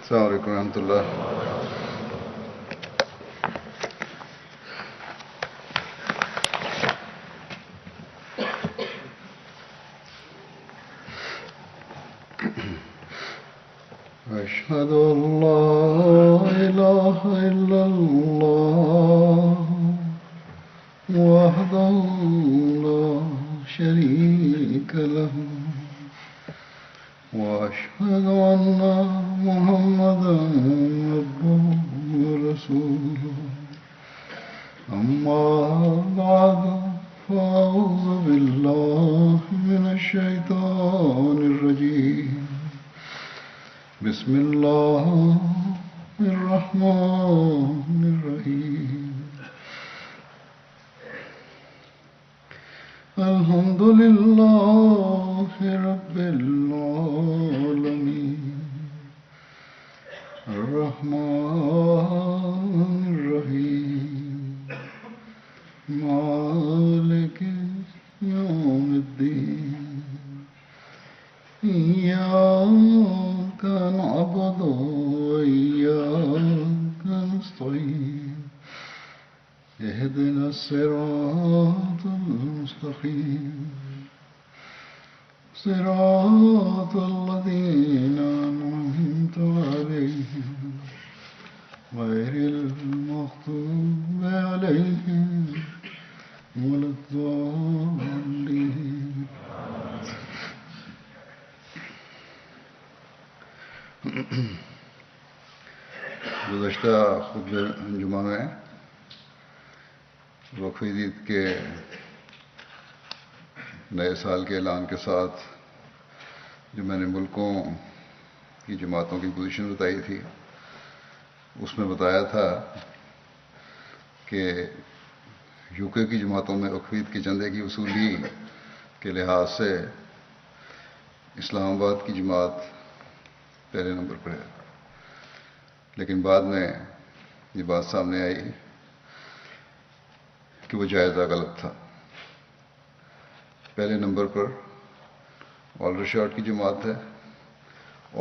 السلام علیکم ورحمۃ اللہ. أشهد أن لا إله إلا الله وحده لا شريك له وأشهد أن محمدا عبده ورسوله أما بعد فأعوذ بالله من الشيطان الرجيم بسم الله الرحمن الرحيم الحمد لله رب العالمين الرحمن الرحيم مالك يوم الدين إياك نعبد وإياك نستعين اهدنا الصراط المستقيم صراط الذين أنعمت عليهم غير المغضوب عليهم ولا الضالين. گزشتہ خطبہ جمعہ میں وقفی عید کے نئے سال کے اعلان کے ساتھ جو میں نے ملکوں کی جماعتوں کی پوزیشن بتائی تھی، اس میں بتایا تھا کہ یو کے کی جماعتوں میں وقفی عید کے چندے کی وصولی کے لحاظ سے اسلام آباد کی جماعت پہلے نمبر پر ہے، لیکن بعد میں یہ بات سامنے آئی کہ وہ جائزہ غلط تھا. پہلے نمبر پر آلڈرشاٹ کی جماعت ہے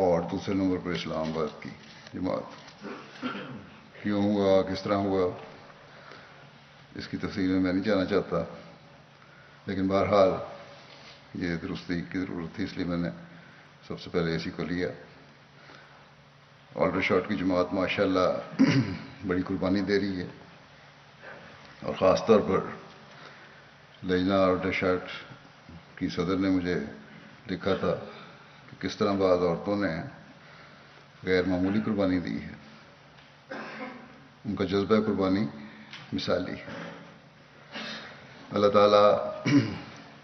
اور دوسرے نمبر پر اسلام آباد کی جماعت. کیوں ہوا، کس طرح ہوا، اس کی تفصیل میں نہیں جانا چاہتا، لیکن بہرحال یہ درستی کی ضرورت تھی، اس لیے میں نے سب سے پہلے اسی کو لیا. آلڈرشاٹ کی جماعت ماشاءاللہ بڑی قربانی دے رہی ہے، اور خاص طور پر لجنہ آلڈرشاٹ کی صدر نے مجھے لکھا تھا کہ کس طرح بعض عورتوں نے غیر معمولی قربانی دی ہے. ان کا جذبہ قربانی مثالی ہے. اللہ تعالیٰ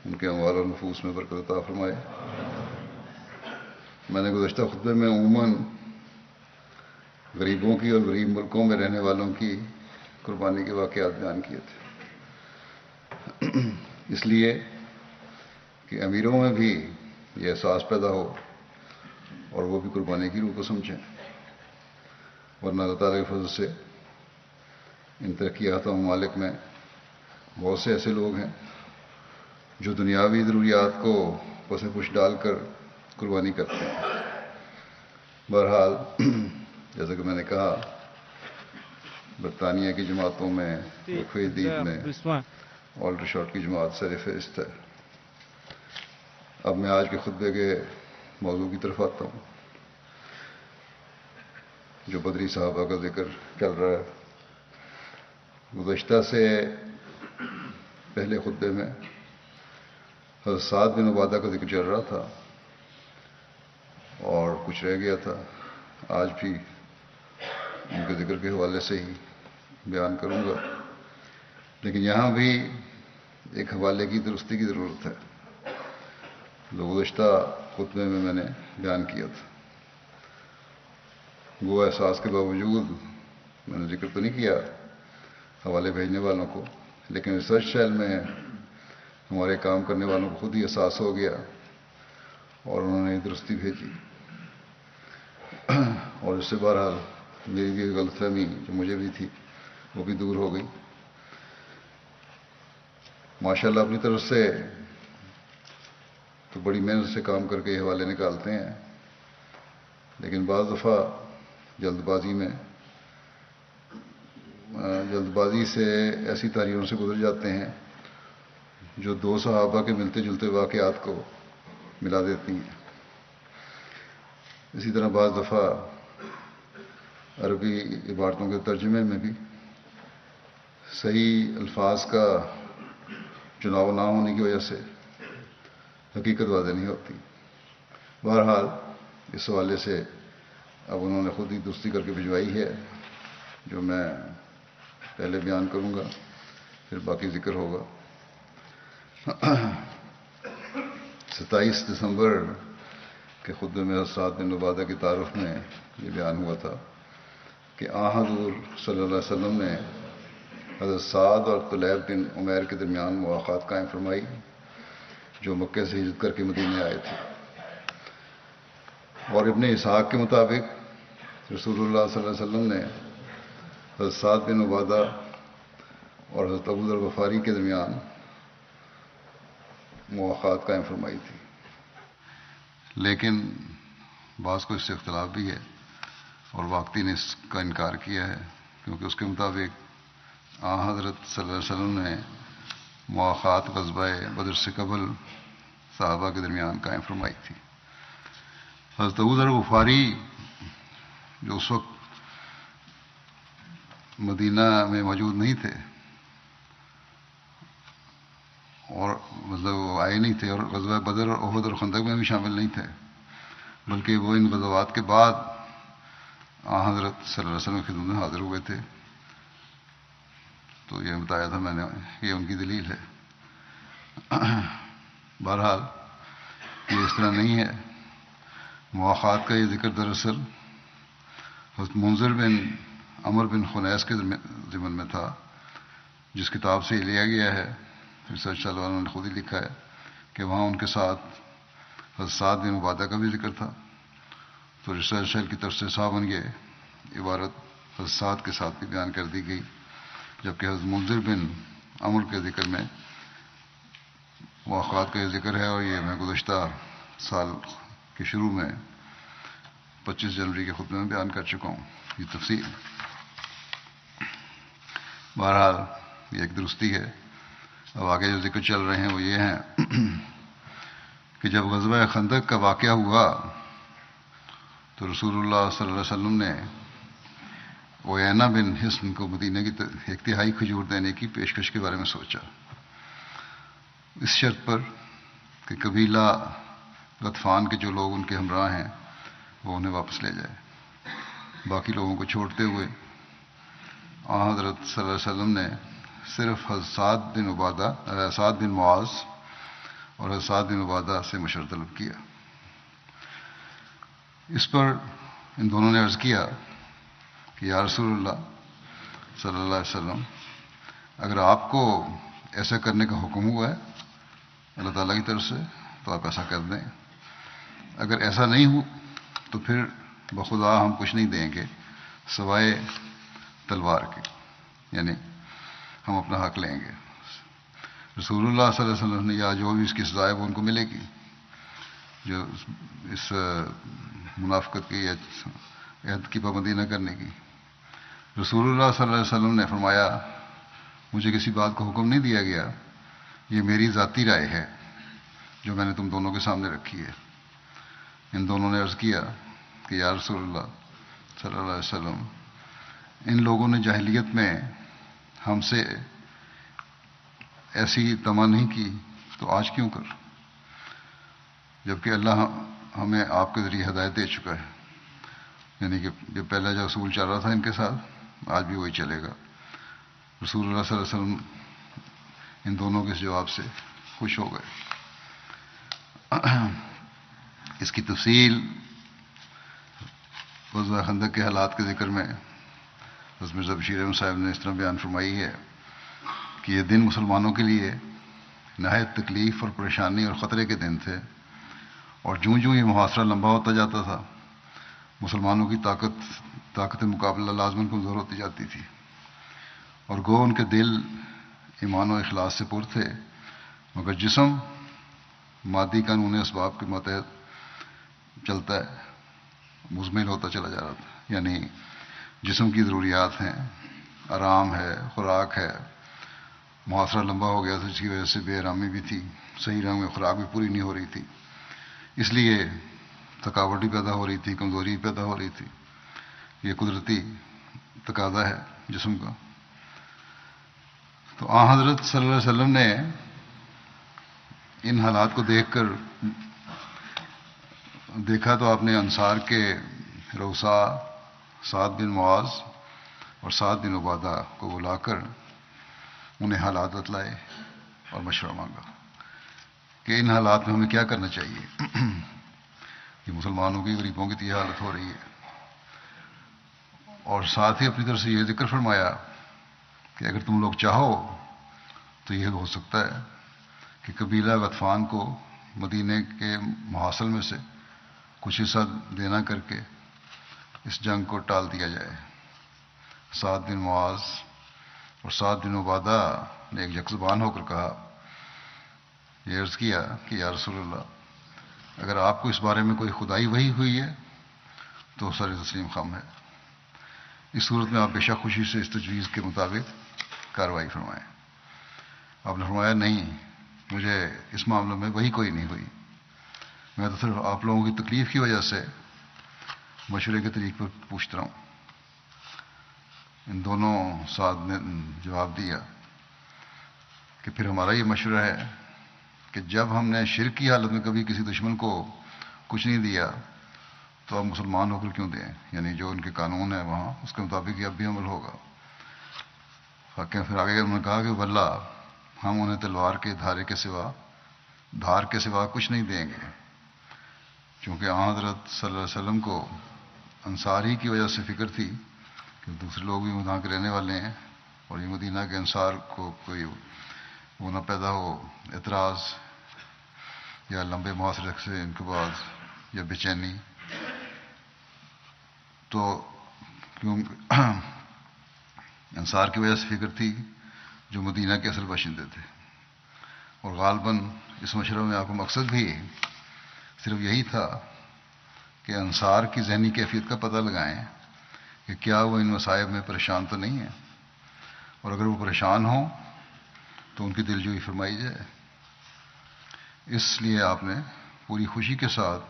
ان کے اموال و نفوس میں برکت عطا فرمائے. میں نے گزشتہ خطبے میں عموماً غریبوں کی اور غریب ملکوں میں رہنے والوں کی قربانی کے واقعات بیان کیے تھے، اس لیے کہ امیروں میں بھی یہ احساس پیدا ہو اور وہ بھی قربانی کی روح کو سمجھیں. ورنہ اللہ تعالیٰ کے فضل سے ان ترقی یافتہ ممالک میں بہت سے ایسے لوگ ہیں جو دنیاوی ضروریات کو پس پش ڈال کر قربانی کرتے ہیں. بہرحال جیسا کہ میں نے کہا، برطانیہ کی جماعتوں میں وقفی عید میں آلڈرشاٹ کی جماعت سر فہرست ہے. اب میں آج کے خطبے کے موضوع کی طرف آتا ہوں جو بدری صحابہ کا ذکر چل رہا ہے. گزشتہ سے پہلے خطبے میں حضرت سعد بن عبادہ کا ذکر چل رہا تھا اور کچھ رہ گیا تھا. آج بھی ان کے ذکر کے حوالے سے ہی بیان کروں گا، لیکن یہاں بھی ایک حوالے کی درستی کی ضرورت ہے جو گزشتہ خطبے میں نے بیان کیا تھا. وہ احساس کے باوجود میں نے ذکر تو نہیں کیا حوالے بھیجنے والوں کو، لیکن ریسرچ سیل میں ہمارے کام کرنے والوں کو خود ہی احساس ہو گیا اور انہوں نے درستی بھیجی، اور اس سے بہرحال میری بھی غلط فہمی جو مجھے بھی تھی وہ بھی دور ہو گئی. ماشاءاللہ اپنی طرف سے تو بڑی محنت سے کام کر کے یہ حوالے نکالتے ہیں، لیکن بعض دفعہ جلد بازی سے ایسی تحریروں سے گزر جاتے ہیں جو دو صحابہ کے ملتے جلتے واقعات کو ملا دیتی ہیں۔ اسی طرح بعض دفعہ عربی عبارتوں کے ترجمے میں بھی صحیح الفاظ کا چناؤ نہ ہونے کی وجہ سے حقیقت واضح نہیں ہوتی۔ بہرحال اس حوالے سے اب انہوں نے خود ہی درستی کر کے بھجوائی ہے، جو میں پہلے بیان کروں گا، پھر باقی ذکر ہوگا۔ 27 دسمبر کے خطبے میں سعد بن عبادہ کی تعارف میں یہ بیان ہوا تھا کہ حضور صلی اللہ علیہ وسلم نے حضرت سعد اور طلیب بن عمیر کے درمیان مواخات قائم فرمائی، جو مکہ سے ہجرت کر کے مدینے آئے تھے۔ اور ابن اسحاق کے مطابق رسول اللہ صلی اللہ علیہ وسلم نے حضرت سعد بن عبادہ اور حضرت ابو ذر غفاری کے درمیان مواخات قائم فرمائی تھی، لیکن بعض کو اس سے اختلاف بھی ہے اور واقعی نے اس کا انکار کیا ہے، کیونکہ اس کے مطابق حضرت صلی اللہ علیہ وسلم نے مواخات غزوہ بدر سے قبل صحابہ کے درمیان قائم فرمائی تھی۔ حضرت ابو ذر غفاری جو اس وقت مدینہ میں موجود نہیں تھے اور مطلب وہ آئے نہیں تھے، اور غزوہ بدر اور احد اور خندق میں بھی شامل نہیں تھے، بلکہ وہ ان غزوات کے بعد حضرت صلی اللہ علیہ وسلم کی خدمت میں حاضر ہوئے تھے۔ تو یہ بتایا تھا میں نے، یہ ان کی دلیل ہے۔ بہرحال یہ اس طرح نہیں ہے۔ مواخات کا یہ ذکر دراصل حضرت منذر بن عمر بن خنیس کے ضمن میں تھا، جس کتاب سے یہ لیا گیا ہے۔ ریسرچ والوں نے خود ہی لکھا ہے کہ وہاں ان کے ساتھ حضرت سعد بن عبادہ کا بھی ذکر تھا، تو ریسرچ کی طرف سے صاحباً یہ عبارت حضرت سعد کے ساتھ بھی بیان کر دی گئی، جبکہ حضرت منذر بن عمر کے ذکر میں مواخات کا یہ ذکر ہے، اور یہ میں گزشتہ سال کے شروع میں 25 جنوری کے خطبے میں بیان کر چکا ہوں یہ تفصیل۔ بہرحال یہ ایک درستی ہے۔ اب آگے جو ذکر چل رہے ہیں وہ یہ ہیں کہ جب غزوہ خندق کا واقعہ ہوا تو رسول اللہ صلی اللہ علیہ وسلم نے عیینہ بن حصن کو مدینہ کی 1/3 کھجور دینے کی پیشکش کے بارے میں سوچا، اس شرط پر کہ قبیلہ غطفان کے جو لوگ ان کے ہمراہ ہیں وہ انہیں واپس لے جائے۔ باقی لوگوں کو چھوڑتے ہوئے حضرت صلی اللہ علیہ وسلم نے صرف حضرت سعد بن معاذ اور حضرت سعد بن عبادہ سے مشورہ طلب کیا۔ اس پر ان دونوں نے عرض کیا کہ یا رسول اللہ صلی اللہ علیہ وسلم، اگر آپ کو ایسا کرنے کا حکم ہوا ہے اللہ تعالیٰ کی طرف سے تو آپ ایسا کر دیں، اگر ایسا نہیں ہو تو پھر بخدا ہم کچھ نہیں دیں گے سوائے تلوار کے، یعنی ہم اپنا حق لیں گے۔ رسول اللہ صلی اللہ علیہ وسلم نے یا جو بھی اس کی سزا ہے وہ ان کو ملے گی، جو اس منافقت کی یا عہد کی پابندی نہ کرنے کی۔ رسول اللہ صلی اللہ علیہ وسلم نے فرمایا مجھے کسی بات کا حکم نہیں دیا گیا، یہ میری ذاتی رائے ہے جو میں نے تم دونوں کے سامنے رکھی ہے۔ ان دونوں نے عرض کیا کہ یا رسول اللہ صلی اللہ علیہ وسلم، ان لوگوں نے جاہلیت میں ہم سے ایسی تما نہیں کی تو آج کیوں کر، جبکہ اللہ ہمیں آپ کے ذریعے ہدایت دے چکا ہے، یعنی کہ جو پہلا جو اصول چل رہا تھا ان کے ساتھ آج بھی وہی چلے گا۔ رسول اللہ صلی اللہ علیہ وسلم ان دونوں کے اس جواب سے خوش ہو گئے۔ اس کی تفصیل غزوہ خندق کے حالات کے ذکر میں حضرت مرزا بشیر احمد صاحب نے اس طرح بیان فرمائی ہے کہ یہ دن مسلمانوں کے لیے نہایت تکلیف اور پریشانی اور خطرے کے دن تھے، اور جوں جوں یہ محاصرہ لمبا ہوتا جاتا تھا مسلمانوں کی طاقت مقابلہ لازماً کمزور ہوتی جاتی تھی، اور گو ان کے دل ایمان و اخلاص سے پر تھے، مگر جسم مادی قانون اسباب کے ماتحت چلتا ہے مزمل ہوتا چلا جا رہا تھا، یعنی جسم کی ضروریات ہیں، آرام ہے، خوراک ہے، محاصرہ لمبا ہو گیا تھا، جس کی وجہ سے بے آرامی بھی تھی، صحیح رنگ میں خوراک بھی پوری نہیں ہو رہی تھی، اس لیے تھکاوٹ بھی پیدا ہو رہی تھی، کمزوری بھی پیدا ہو رہی تھی. یہ قدرتی تقاضا ہے جسم کا. تو آن حضرت صلی اللہ علیہ وسلم نے ان حالات کو دیکھا تو آپ نے انصار کے روسا سعد بن معاذ اور سعد بن عبادہ کو بلا کر انہیں حالات بتلائے اور مشورہ مانگا کہ ان حالات میں ہمیں کیا کرنا چاہیے. یہ مسلمانوں کی، غریبوں کی یہ حالت ہو رہی ہے. اور ساتھ ہی اپنی طرف سے یہ ذکر فرمایا کہ اگر تم لوگ چاہو تو یہ ہو سکتا ہے کہ قبیلہ غطفان کو مدینے کے محاصل میں سے کچھ حصہ دینا کر کے اس جنگ کو ٹال دیا جائے. سعد بن معاذ اور سعد بن عبادہ نے ایک یک زبان ہو کر کہا، یہ عرض کیا کہ یا رسول اللہ، اگر آپ کو اس بارے میں کوئی خدائی وحی ہوئی ہے تو سر تسلیم خم ہے. اس صورت میں آپ بے شک خوشی سے اس تجویز کے مطابق کارروائی فرمائیں. آپ نے فرمایا نہیں، مجھے اس معاملے میں وہی کوئی نہیں ہوئی، میں تو صرف آپ لوگوں کی تکلیف کی وجہ سے مشورے کے طریق پر پوچھتا ہوں. ان دونوں سعد نے جواب دیا کہ پھر ہمارا یہ مشورہ ہے کہ جب ہم نے شرک کی حالت میں کبھی کسی دشمن کو کچھ نہیں دیا تو اب مسلمان ہو کر کیوں دیں، یعنی جو ان کے قانون ہے وہاں اس کے مطابق یہ اب بھی عمل ہوگا. پھر آگے انہوں نے کہا کہ واللہ ہم انہیں تلوار کے دھار کے سوا کچھ نہیں دیں گے، چونکہ حضرت صلی اللہ علیہ وسلم کو انصار ہی کی وجہ سے فکر تھی کہ دوسرے لوگ بھی وہاں کے رہنے والے ہیں اور یہ مدینہ کے انصار کو کوئی وہ نہ پیدا ہو اعتراض یا لمبے محاصرے سے ان کے بعد یا بے چینی. تو کیوں انصار کی وجہ سے فکر تھی جو مدینہ کے اصل باشندے تھے، اور غالباً اس مشورے میں آپ کو مقصد بھی صرف یہی تھا کہ انصار کی ذہنی کیفیت کا پتہ لگائیں کہ کیا وہ ان مصائب میں پریشان تو نہیں ہیں، اور اگر وہ پریشان ہوں تو ان کی دلجوئی فرمائی جائے. اس لیے آپ نے پوری خوشی کے ساتھ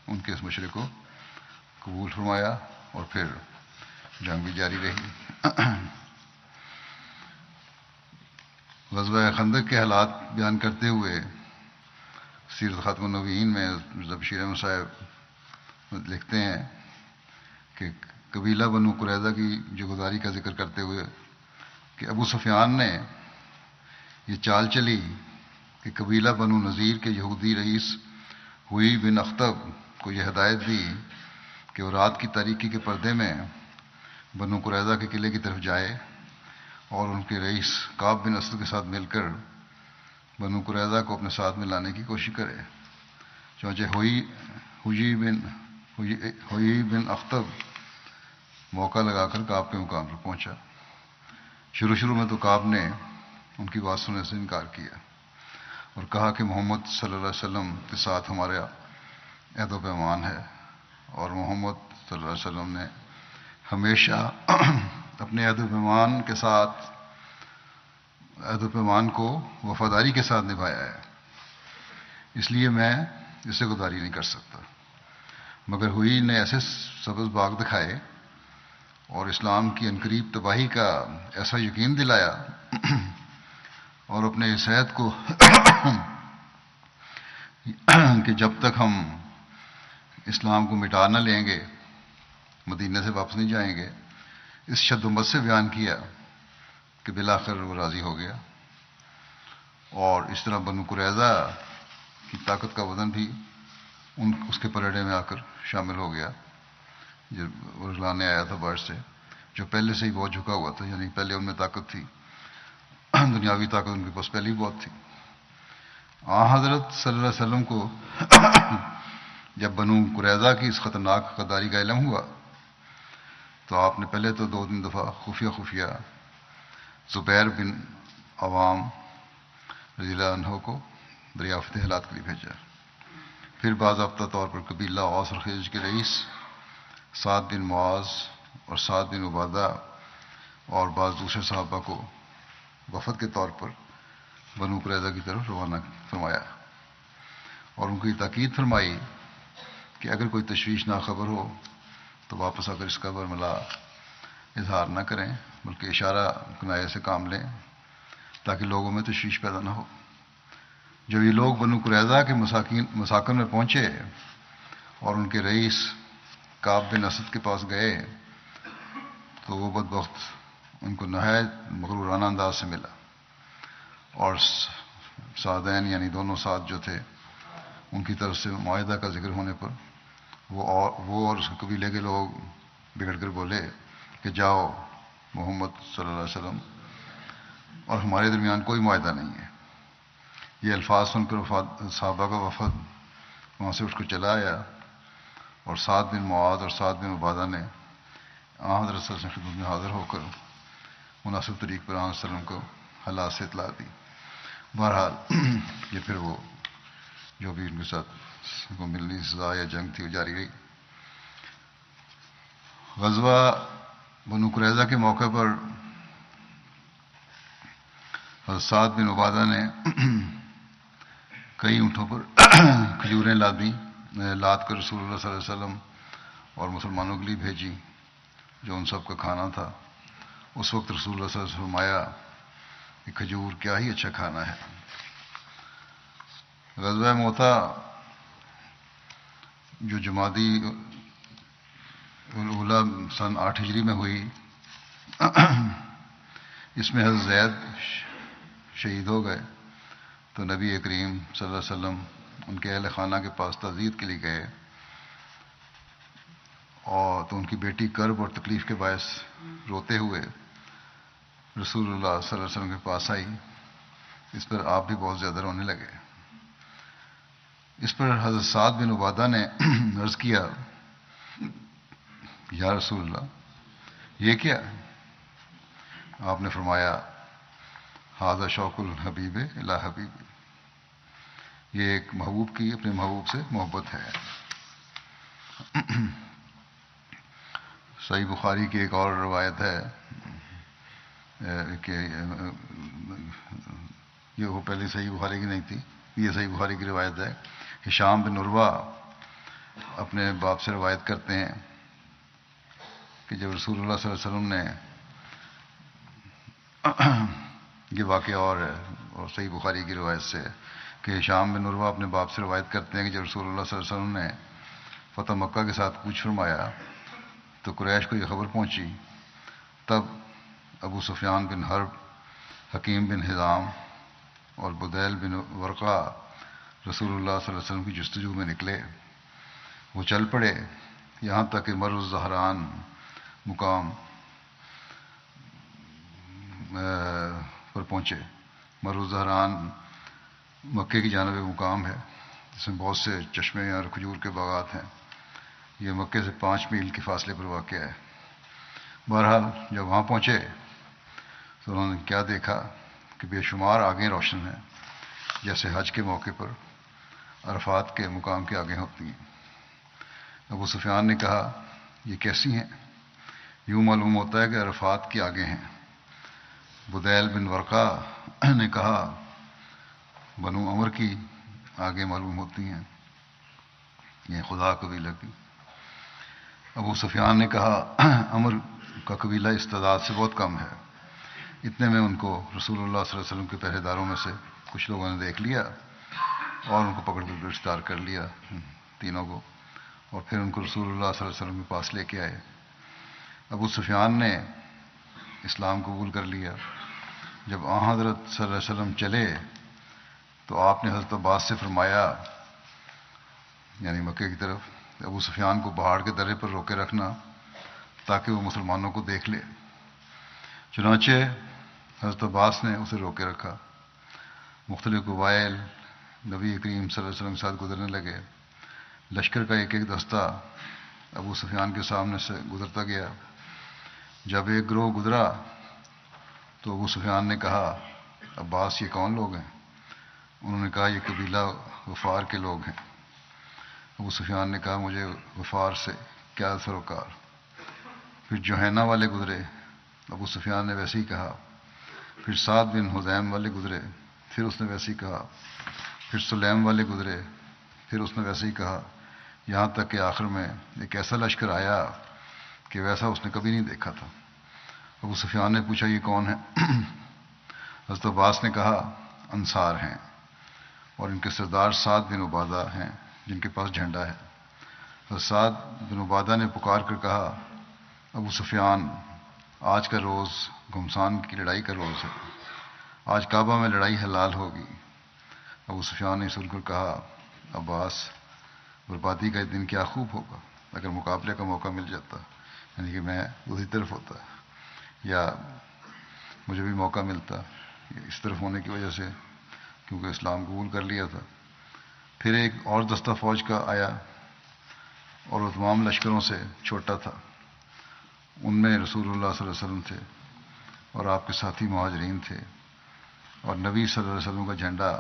ان کے اس مشورے کو قبول فرمایا اور پھر جنگ بھی جاری رہی. غزوہ خندق کے حالات بیان کرتے ہوئے سیرت خاتم النبیین میں بشیر احمد صاحب لکھتے ہیں کہ قبیلہ بنو قریظہ کی جوگزاری کا ذکر کرتے ہوئے کہ ابو سفیان نے یہ چال چلی کہ قبیلہ بنو نذیر کے یہودی رئیس ہوئی بن اخطب کو یہ ہدایت دی کہ وہ رات کی تاریکی کے پردے میں بنو قریظہ کے قلعے کی طرف جائے اور ان کے رئیس کعب بن اسد کے ساتھ مل کر بنو قریظہ کو اپنے ساتھ میں لانے کی کوشش کرے. چونچہ ہوئی بن اخطب موقع لگا کر کعب کے مقام پر پہنچا. شروع میں تو کعب نے ان کی بات سننے سے انکار کیا اور کہا کہ محمد صلی اللہ علیہ وسلم کے ساتھ ہمارا عہد و پیمان ہے، اور محمد صلی اللہ علیہ وسلم نے ہمیشہ اپنے عہد و پیمان کے ساتھ عہد و پیمان کو وفاداری کے ساتھ نبھایا ہے، اس لیے میں اس سے گداری نہیں کر سکتا. مگر ہوئی نے ایسے سبز باغ دکھائے اور اسلام کی عنقریب تباہی کا ایسا یقین دلایا اور اپنے اس عہد کو کہ جب تک ہم اسلام کو مٹا نہ لیں گے مدینہ سے واپس نہیں جائیں گے اس شدت سے بیان کیا کہ بالآخر وہ راضی ہو گیا. اور اس طرح بنو قریظہ کی طاقت کا وزن بھی اس کے پلڑے میں آ کر شامل ہو گیا. جب رجلانے آیا تھا باہر سے جو پہلے سے ہی بہت جھکا ہوا تھا، یعنی پہلے ان میں طاقت تھی، دنیاوی طاقت ان کے پاس پہلے ہی بہت تھی. حضرت صلی اللہ علیہ وسلم کو جب بنو قریظہ کی اس خطرناک غداری کا علم ہوا تو آپ نے پہلے تو 2-3 دفعہ خفیہ زبیر بن عوام رضی اللہ عنہ کو دریافت حالات کے لیے بھیجا. پھر باضابطہ طور پر قبیلہ اوس اور خزرج کے رئیس سعد بن معاذ اور سعد بن عبادہ اور بعض دوسرے صحابہ کو وفد کے طور پر بنو قریظہ کی طرف روانہ فرمایا اور ان کی تاکید فرمائی کہ اگر کوئی تشویش ناخبر ہو تو واپس آ کر اس کا برملا اظہار نہ کریں بلکہ اشارہ کنایہ سے کام لیں تاکہ لوگوں میں تشویش پیدا نہ ہو۔ جب یہ لوگ بنو قریظہ کے مساکن میں پہنچے اور ان کے رئیس کعب بن اسد کے پاس گئے تو وہ بدبخت ان کو نہایت مغرورانہ انداز سے ملا اور سعدین یعنی دونوں سعد جو تھے ان کی طرف سے معاہدہ کا ذکر ہونے پر وہ اور اس قبیلے کے لوگ بگڑ کر بولے کہ جاؤ محمد صلی اللہ علیہ وسلم اور ہمارے درمیان کوئی معاہدہ نہیں ہے۔ یہ الفاظ سن کر صحابہ کا وفد وہاں سے اٹھ کر چلا آیا اور سعد بن معاذ اور سعد بن عبادہ نے حضرت صلی اللہ علیہ وسلم کی خدمت میں حاضر ہو کر مناسب طریق پر صلی اللہ علیہ وسلم کو حالات سے اطلاع دی۔ بہرحال یہ پھر وہ جو بھی ان کے ساتھ کو ملنی سزا یا جنگ تھی وہ جاری رہی۔ غزوہ بنو قریظہ کے موقع پر حضرت سعد بن عبادہ نے کئی اونٹوں پر کھجوریں لاد کر رسول اللہ صلی اللہ علیہ وسلم اور مسلمانوں کے لیے بھیجی جو ان سب کا کھانا تھا۔ اس وقت رسول اللہ صلی اللہ علیہ وسلم فرمایا کہ کھجور کیا ہی اچھا کھانا ہے۔ غزوہ موتا جو جمادی الاولیٰ سن 8 ہجری میں ہوئی، اس میں حضرت زید شہید ہو گئے تو نبی کریم صلی اللہ علیہ وسلم ان کے اہل خانہ کے پاس تعزیت کے لیے گئے اور تو ان کی بیٹی کرب اور تکلیف کے باعث روتے ہوئے رسول اللہ صلی اللہ علیہ وسلم کے پاس آئی۔ اس پر آپ بھی بہت زیادہ رونے لگے۔ اس پر حضرت سعد بن عبادہ نے عرض کیا یا رسول اللہ یہ کیا؟ آپ نے فرمایا ھذا شوق الحبیب الی حبیب، یہ ایک محبوب کی اپنے محبوب سے محبت ہے۔ صحیح بخاری کی ایک اور روایت ہے کہ یہ وہ پہلے صحیح بخاری کی نہیں تھی، یہ صحیح بخاری کی روایت ہے۔ ہشام بن عروہ اپنے باپ سے روایت کرتے ہیں کہ جب رسول اللہ صلی اللہ علیہ وسلم نے یہ واقعہ اور صحیح بخاری کی روایت سے کہ ہشام بن عروہ اپنے باپ سے روایت کرتے ہیں کہ جب رسول اللہ صلی اللہ علیہ وسلم نے فتح مکہ کے ساتھ کوچ فرمایا تو قریش کو یہ خبر پہنچی، تب ابو سفیان بن حرب، حکیم بن حزام اور بدیل بن ورقہ رسول اللہ صلی اللہ علیہ وسلم کی جستجو میں نکلے۔ وہ چل پڑے یہاں تک کہ مر الزہران مقام پر پہنچے۔ مر الزہران مکے کی جانب مقام ہے جس میں بہت سے چشمے اور کھجور کے باغات ہیں۔ یہ مکے سے 5 میل کے فاصلے پر واقع ہے۔ بہرحال جب وہاں پہنچے تو انہوں نے کیا دیکھا کہ بے شمار آگیں روشن ہیں جیسے حج کے موقع پر عرفات کے مقام کی آگیں ہوتی ہیں۔ ابو سفیان نے کہا یہ کیسی ہیں؟ یوں معلوم ہوتا ہے کہ عرفات کی آگیں ہیں۔ بدیل بن ورقہ نے کہا بنو عمر کی آگیں معلوم ہوتی ہیں، یہ خدا قبیلہ کی۔ ابو سفیان نے کہا عمر کا قبیلہ اس تعداد سے بہت کم ہے۔ اتنے میں ان کو رسول اللہ صلی اللہ علیہ وسلم کے پہرے داروں میں سے کچھ لوگوں نے دیکھ لیا اور ان کو پکڑ کر گرفتار کر لیا تینوں کو، اور پھر ان کو رسول اللہ صلی اللہ علیہ وسلم کے پاس لے کے آئے۔ ابو سفیان نے اسلام قبول کر لیا۔ جب حضرت صلی اللہ علیہ وسلم چلے تو آپ نے حضرت عباس سے فرمایا یعنی مکے کی طرف ابو سفیان کو پہاڑ کے درے پر روکے رکھنا تاکہ وہ مسلمانوں کو دیکھ لے۔ چنانچہ حضرت عباس نے اسے روکے رکھا۔ مختلف قبائل نبی کریم صلی اللہ علیہ وسلم کے ساتھ گزرنے لگے۔ لشکر کا ایک ایک دستہ ابو سفیان کے سامنے سے گزرتا گیا۔ جب ایک گروہ گزرا تو ابو سفیان نے کہا عباس یہ کون لوگ ہیں؟ انہوں نے کہا یہ قبیلہ غفار کے لوگ ہیں۔ ابو سفیان نے کہا مجھے غفار سے کیا سروکار. پھر جوہینہ والے گزرے، ابو سفیان نے ویسے ہی کہا. پھر سعد بن حذیم والے گزرے، پھر اس نے ویسے ہی کہا. پھر سلیم والے گزرے، پھر اس نے ویسے ہی کہا. یہاں تک کہ آخر میں ایک ایسا لشکر آیا کہ ویسا اس نے کبھی نہیں دیکھا تھا. ابو سفیان نے پوچھا یہ کون ہے؟ حضرت عباس نے کہا انصار ہیں، اور ان کے سردار سعد بن عبادہ ہیں جن کے پاس جھنڈا ہے. حضرت سعد بن عبادہ نے پکار کر کہا ابو سفیان، آج کا روز گھمسان کی لڑائی کا روز ہے، آج کعبہ میں لڑائی حلال ہوگی. ابو سفیان نے سن کر کہا عباس، بربادی کا دن کیا خوب ہوگا اگر مقابلے کا موقع مل جاتا، یعنی کہ میں اسی طرف ہوتا یا مجھے بھی موقع ملتا اس طرف ہونے کی وجہ سے، کیونکہ اسلام قبول کر لیا تھا. پھر ایک اور دستہ فوج کا آیا اور وہ تمام لشکروں سے چھوٹا تھا. ان میں رسول اللہ صلی اللہ علیہ وسلم تھے اور آپ کے ساتھی مہاجرین تھے، اور نبی صلی اللہ علیہ وسلم کا جھنڈا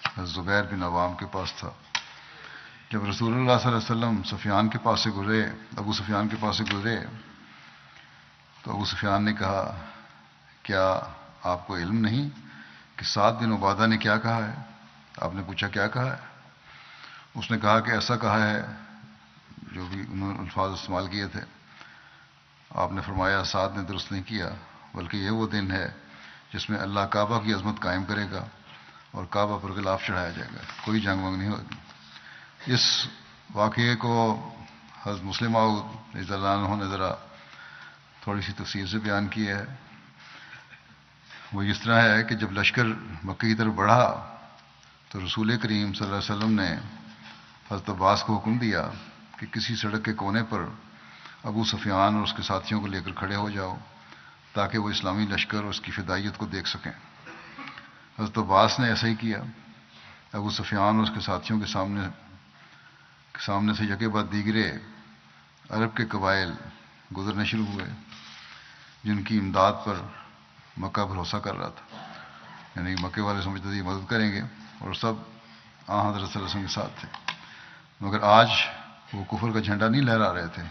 حضرت زبیر بن عوام کے پاس تھا. جب رسول اللہ صلی اللہ علیہ وسلم سفیان کے پاس سے گزرے، ابو سفیان کے پاس سے گزرے، تو ابو سفیان نے کہا کیا آپ کو علم نہیں کہ سعد بن عبادہ نے کیا کہا ہے؟ آپ نے پوچھا کیا کہا ہے؟ اس نے کہا کہ ایسا کہا ہے، جو بھی انہوں نے الفاظ استعمال کیے تھے. آپ نے فرمایا سعد نے درست نہیں کیا، بلکہ یہ وہ دن ہے جس میں اللہ کعبہ کی عظمت قائم کرے گا اور کعبہ پر غلاف چڑھایا جائے گا، کوئی جنگ ونگ نہیں ہوگی. اس واقعے کو حضرت مسلم موعود رضی اللہ عنہ نے ذرا تھوڑی سی تفصیل سے بیان کی ہے. وہ اس طرح ہے کہ جب لشکر مکہ کی طرف بڑھا تو رسول کریم صلی اللہ علیہ وسلم نے حضرت عباس کو حکم دیا کہ کسی سڑک کے کونے پر ابو سفیان اور اس کے ساتھیوں کو لے کر کھڑے ہو جاؤ تاکہ وہ اسلامی لشکر اور اس کی فدائیت کو دیکھ سکیں. حضرت عباس نے ایسا ہی کیا. ابو سفیان اور اس کے ساتھیوں کے سامنے سے یکے بعد دیگرے عرب کے قبائل گزرنے شروع ہوئے جن کی امداد پر مکہ بھروسہ کر رہا تھا، یعنی مکے والے سمجھتے تھے مدد کریں گے، اور سب حضرت صلی اللہ علیہ وسلم کے ساتھ تھے. مگر آج وہ کفر کا جھنڈا نہیں لہرا رہے تھے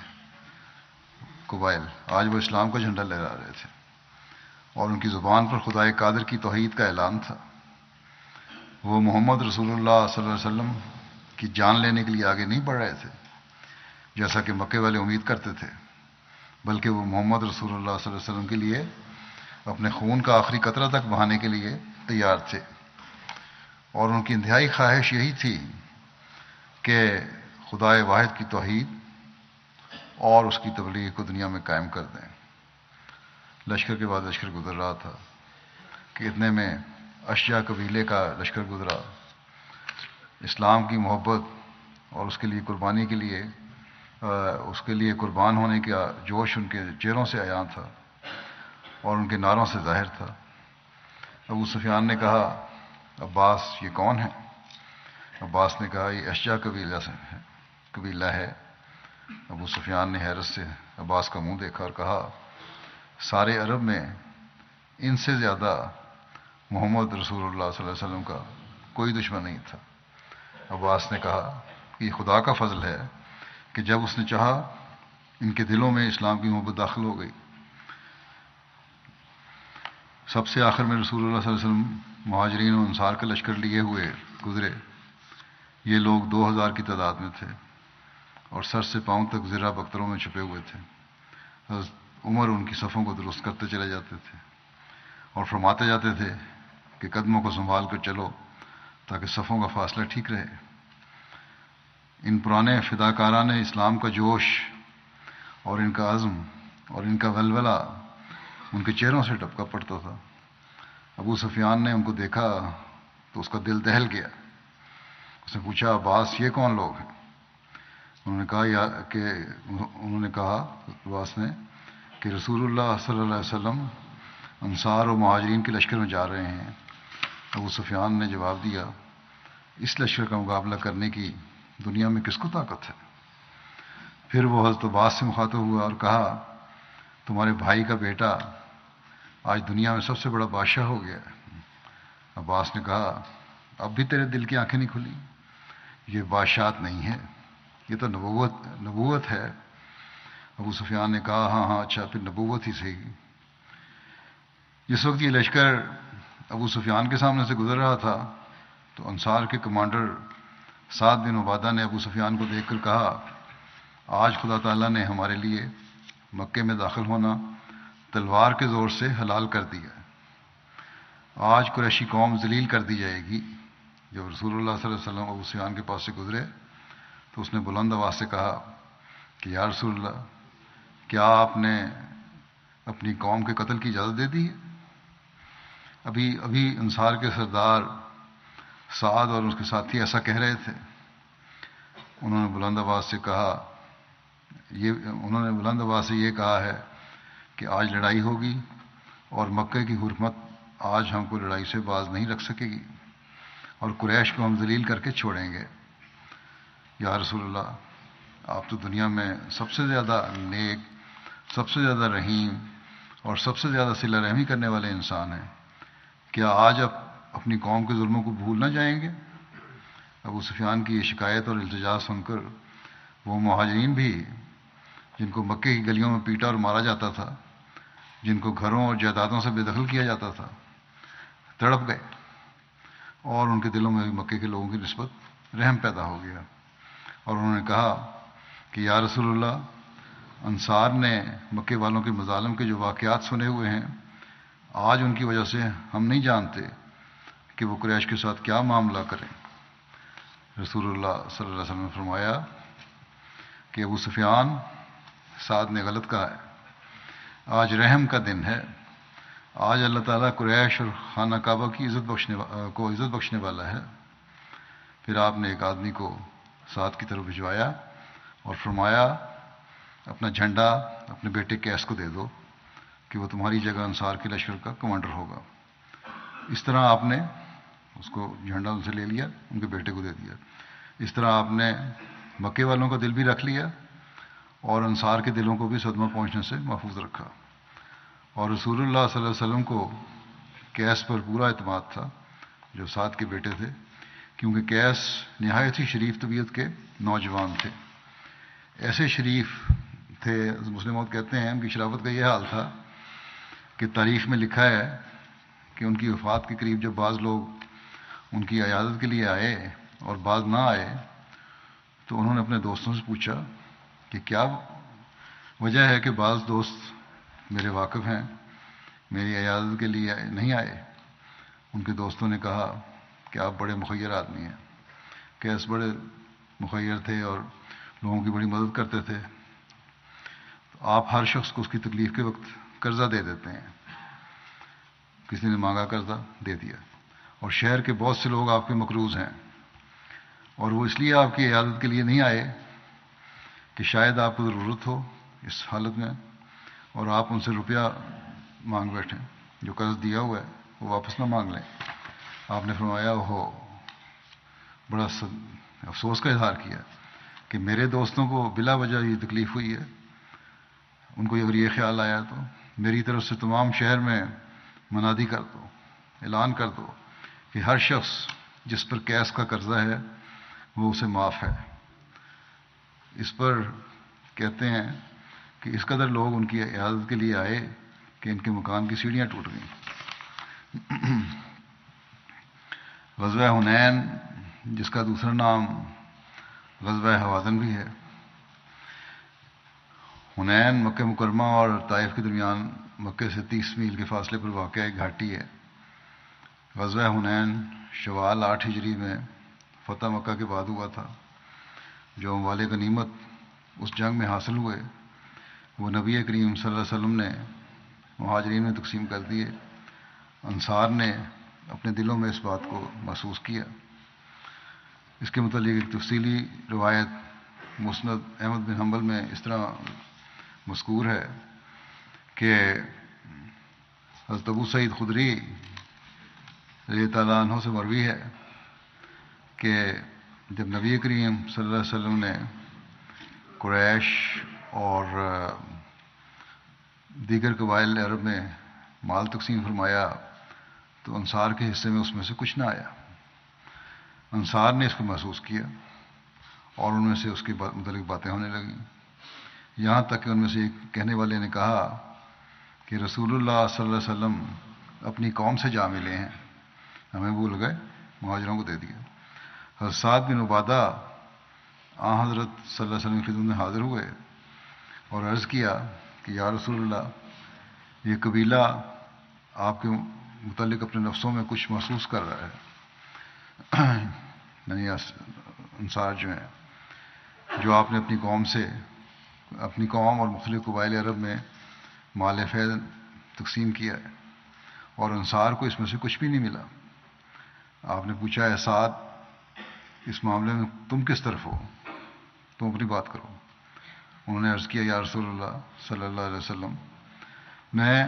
قبائل، آج وہ اسلام کا جھنڈا لہرا رہے تھے، اور ان کی زبان پر خدائے قادر کی توحید کا اعلان تھا. وہ محمد رسول اللہ صلی اللہ علیہ وسلم کی جان لینے کے لیے آگے نہیں بڑھ رہے تھے جیسا کہ مکے والے امید کرتے تھے، بلکہ وہ محمد رسول اللہ صلی اللہ علیہ وسلم کے لیے اپنے خون کا آخری قطرہ تک بہانے کے لیے تیار تھے. اور ان کی انتہائی خواہش یہی تھی کہ خدائے واحد کی توحید اور اس کی تبلیغ کو دنیا میں قائم کر دیں. لشکر کے بعد لشکر گزر رہا تھا کہ اتنے میں اشجع قبیلے کا لشکر گزرا. اسلام کی محبت اور اس کے لیے قربانی کے لیے اس کے لیے قربان ہونے کا جوش ان کے چہروں سے عیاں تھا اور ان کے نعروں سے ظاہر تھا. ابو سفیان نے کہا عباس یہ کون ہے؟ عباس نے کہا یہ اشجع قبیلہ ہے. ابو سفیان نے حیرت سے عباس کا منہ دیکھا اور کہا سارے عرب میں ان سے زیادہ محمد رسول اللہ صلی اللہ علیہ وسلم کا کوئی دشمن نہیں تھا. عباس نے کہا کہ یہ خدا کا فضل ہے کہ جب اس نے چاہا ان کے دلوں میں اسلام کی محبت داخل ہو گئی. سب سے آخر میں رسول اللہ صلی اللہ علیہ وسلم مہاجرین و انصار کا لشکر لیے ہوئے گزرے. یہ لوگ 2000 کی تعداد میں تھے اور سر سے پاؤں تک زرہ بختروں میں چھپے ہوئے تھے. حضرت عمر ان کی صفوں کو درست کرتے چلے جاتے تھے اور فرماتے جاتے تھے کہ قدموں کو سنبھال کر چلو تاکہ صفوں کا فاصلہ ٹھیک رہے. ان پرانے فداکاران اسلام کا جوش اور ان کا عزم اور ان کا ولولہ ان کے چہروں سے ٹپکا پڑتا تھا. ابو سفیان نے ان کو دیکھا تو اس کا دل دہل گیا. اس نے پوچھا عباس یہ کون لوگ ہیں؟ انہوں نے کہا عباس نے کہ رسول اللہ صلی اللہ علیہ وسلم انصار و مہاجرین کے لشکر میں جا رہے ہیں. ابو سفیان نے جواب دیا اس لشکر کا مقابلہ کرنے کی دنیا میں کس کو طاقت ہے؟ پھر وہ حضرت عباس سے مخاطب ہوا اور کہا تمہارے بھائی کا بیٹا آج دنیا میں سب سے بڑا بادشاہ ہو گیا ہے. عباس نے کہا اب بھی تیرے دل کی آنکھیں نہیں کھلی؟ یہ بادشاہت نہیں ہے، یہ تو نبوت ہے. ابو سفیان نے کہا ہاں ہاں اچھا پھر نبوت ہی صحیح. جس وقت یہ لشکر ابو سفیان کے سامنے سے گزر رہا تھا تو انصار کے کمانڈر سعد بن عبادہ نے ابو سفیان کو دیکھ کر کہا آج خدا تعالیٰ نے ہمارے لیے مکے میں داخل ہونا تلوار کے زور سے حلال کر دیا. آج قریشی قوم ذلیل کر دی جائے گی. جب رسول اللہ صلی اللہ علیہ وسلم ابو سفیان کے پاس سے گزرے تو اس نے بلند آواز سے کہا کہ یا رسول اللہ کیا آپ نے اپنی قوم کے قتل کی اجازت دے دی ہے؟ ابھی انصار کے سردار سعد اور اس کے ساتھی ایسا کہہ رہے تھے. انہوں نے بلند آواز سے یہ کہا ہے کہ آج لڑائی ہوگی اور مکے کی حرمت آج ہم کو لڑائی سے باز نہیں رکھ سکے گی اور قریش کو ہم ذلیل کر کے چھوڑیں گے. یا رسول اللہ آپ تو دنیا میں سب سے زیادہ نیک، سب سے زیادہ رحیم اور سب سے زیادہ صلہ رحمی کرنے والے انسان ہیں. کیا آج آپ اپنی قوم کے ظلموں کو بھول نہ جائیں گے؟ ابو سفیان کی یہ شکایت اور التجا سن کر وہ مہاجرین بھی جن کو مکے کی گلیوں میں پیٹا اور مارا جاتا تھا، جن کو گھروں اور جائیدادوں سے بے دخل کیا جاتا تھا، تڑپ گئے اور ان کے دلوں میں بھی مکے کے لوگوں کی نسبت رحم پیدا ہو گیا. اور انہوں نے کہا کہ یا رسول اللہ انصار نے مکے والوں کے مظالم کے جو واقعات سنے ہوئے ہیں آج ان کی وجہ سے ہم نہیں جانتے کہ وہ قریش کے ساتھ کیا معاملہ کریں. رسول اللہ صلی اللہ علیہ وسلم نے فرمایا کہ ابو سفیان سعد نے غلط کہا ہے. آج رحم کا دن ہے. آج اللہ تعالیٰ قریش اور خانہ کعبہ کی عزت بخشنے والا ہے. پھر آپ نے ایک آدمی کو سعد کی طرف بھجوایا اور فرمایا اپنا جھنڈا اپنے بیٹے قیس کو دے دو کہ وہ تمہاری جگہ انصار کے لشکر کا کمانڈر ہوگا. اس طرح آپ نے اس کو جھنڈا ان سے لے لیا، ان کے بیٹے کو دے دیا. اس طرح آپ نے مکے والوں کا دل بھی رکھ لیا اور انصار کے دلوں کو بھی صدمہ پہنچنے سے محفوظ رکھا. اور رسول اللہ صلی اللہ علیہ وسلم کو قیس پر پورا اعتماد تھا جو سعد کے بیٹے تھے، کیونکہ قیس نہایت ہی شریف طبیعت کے نوجوان تھے. ایسے شریف تھے، مسلمات کہتے ہیں ان کی شرافت کا یہ حال تھا کہ تاریخ میں لکھا ہے کہ ان کی وفات کے قریب جب بعض لوگ ان کی عیادت کے لیے آئے اور بعض نہ آئے تو انہوں نے اپنے دوستوں سے پوچھا کہ کیا وجہ ہے کہ بعض دوست میرے واقف ہیں میری عیادت کے لیے نہیں آئے. ان کے دوستوں نے کہا کہ آپ بڑے مخیر آدمی ہیں. قیس بڑے مخیر تھے اور لوگوں کی بڑی مدد کرتے تھے. آپ ہر شخص کو اس کی تکلیف کے وقت قرضہ دے دیتے ہیں. کسی نے مانگا قرضہ دے دیا. اور شہر کے بہت سے لوگ آپ کے مقروض ہیں اور وہ اس لیے آپ کی عیادت کے لیے نہیں آئے کہ شاید آپ کو ضرورت ہو اس حالت میں اور آپ ان سے روپیہ مانگ بیٹھیں، جو قرض دیا ہوا ہے وہ واپس نہ مانگ لیں. آپ نے فرمایا ہو بڑا افسوس کا اظہار کیا کہ میرے دوستوں کو بلا وجہ یہ تکلیف ہوئی ہے. ان کو اگر یہ خیال آیا تو میری طرف سے تمام شہر میں منادی کر دو، اعلان کر دو کہ ہر شخص جس پر قیس کا قرضہ ہے وہ اسے معاف ہے. اس پر کہتے ہیں کہ اس قدر لوگ ان کی عیادت کے لیے آئے کہ ان کے مکان کی سیڑھیاں ٹوٹ گئیں. غزوہ حنین جس کا دوسرا نام غزوہ حوازن بھی ہے. حنین مکہ مکرمہ اور طائف کے درمیان مکے سے 30 میل کے فاصلے پر واقع ایک گھاٹی ہے. غزوہ حنین شوال 8 ہجری میں فتح مکہ کے بعد ہوا تھا. جو اموال غنیمت اس جنگ میں حاصل ہوئے وہ نبی کریم صلی اللہ علیہ وسلم نے مہاجرین میں تقسیم کر دیے. انصار نے اپنے دلوں میں اس بات کو محسوس کیا. اس کے متعلق ایک تفصیلی روایت مسند احمد بن حنبل میں اس طرح مذکور ہے کہ حضرت ابو سعید خدری رضی اللہ عنہ سے مروی ہے کہ جب نبی کریم صلی اللہ علیہ وسلم نے قریش اور دیگر قبائل عرب میں مال تقسیم فرمایا تو انصار کے حصے میں اس میں سے کچھ نہ آیا. انصار نے اس کو محسوس کیا اور ان میں سے اس کے متعلق باتیں ہونے لگیں یہاں تک کہ ان میں سے ایک کہنے والے نے کہا کہ رسول اللہ صلی اللہ علیہ وسلم اپنی قوم سے جا ملے ہیں، ہمیں بھول گئے، مہاجروں کو دے دیا۔ حضرت سعد بن عبادہ حضرت صلی اللہ علیہ وسلم کی خدمت میں حاضر ہوئے اور عرض کیا کہ یا رسول اللہ، یہ قبیلہ آپ کے متعلق اپنے نفسوں میں کچھ محسوس کر رہا ہے، یعنی انصار جو ہیں، جو آپ نے اپنی قوم اور مختلف قبائل عرب میں مال فیض تقسیم کیا ہے، اور انصار کو اس میں سے کچھ بھی نہیں ملا۔ آپ نے پوچھا اے سعد، اس معاملے میں تم کس طرف ہو، تم اپنی بات کرو۔ انہوں نے عرض کیا یا رسول اللہ صلی اللہ علیہ وسلم، میں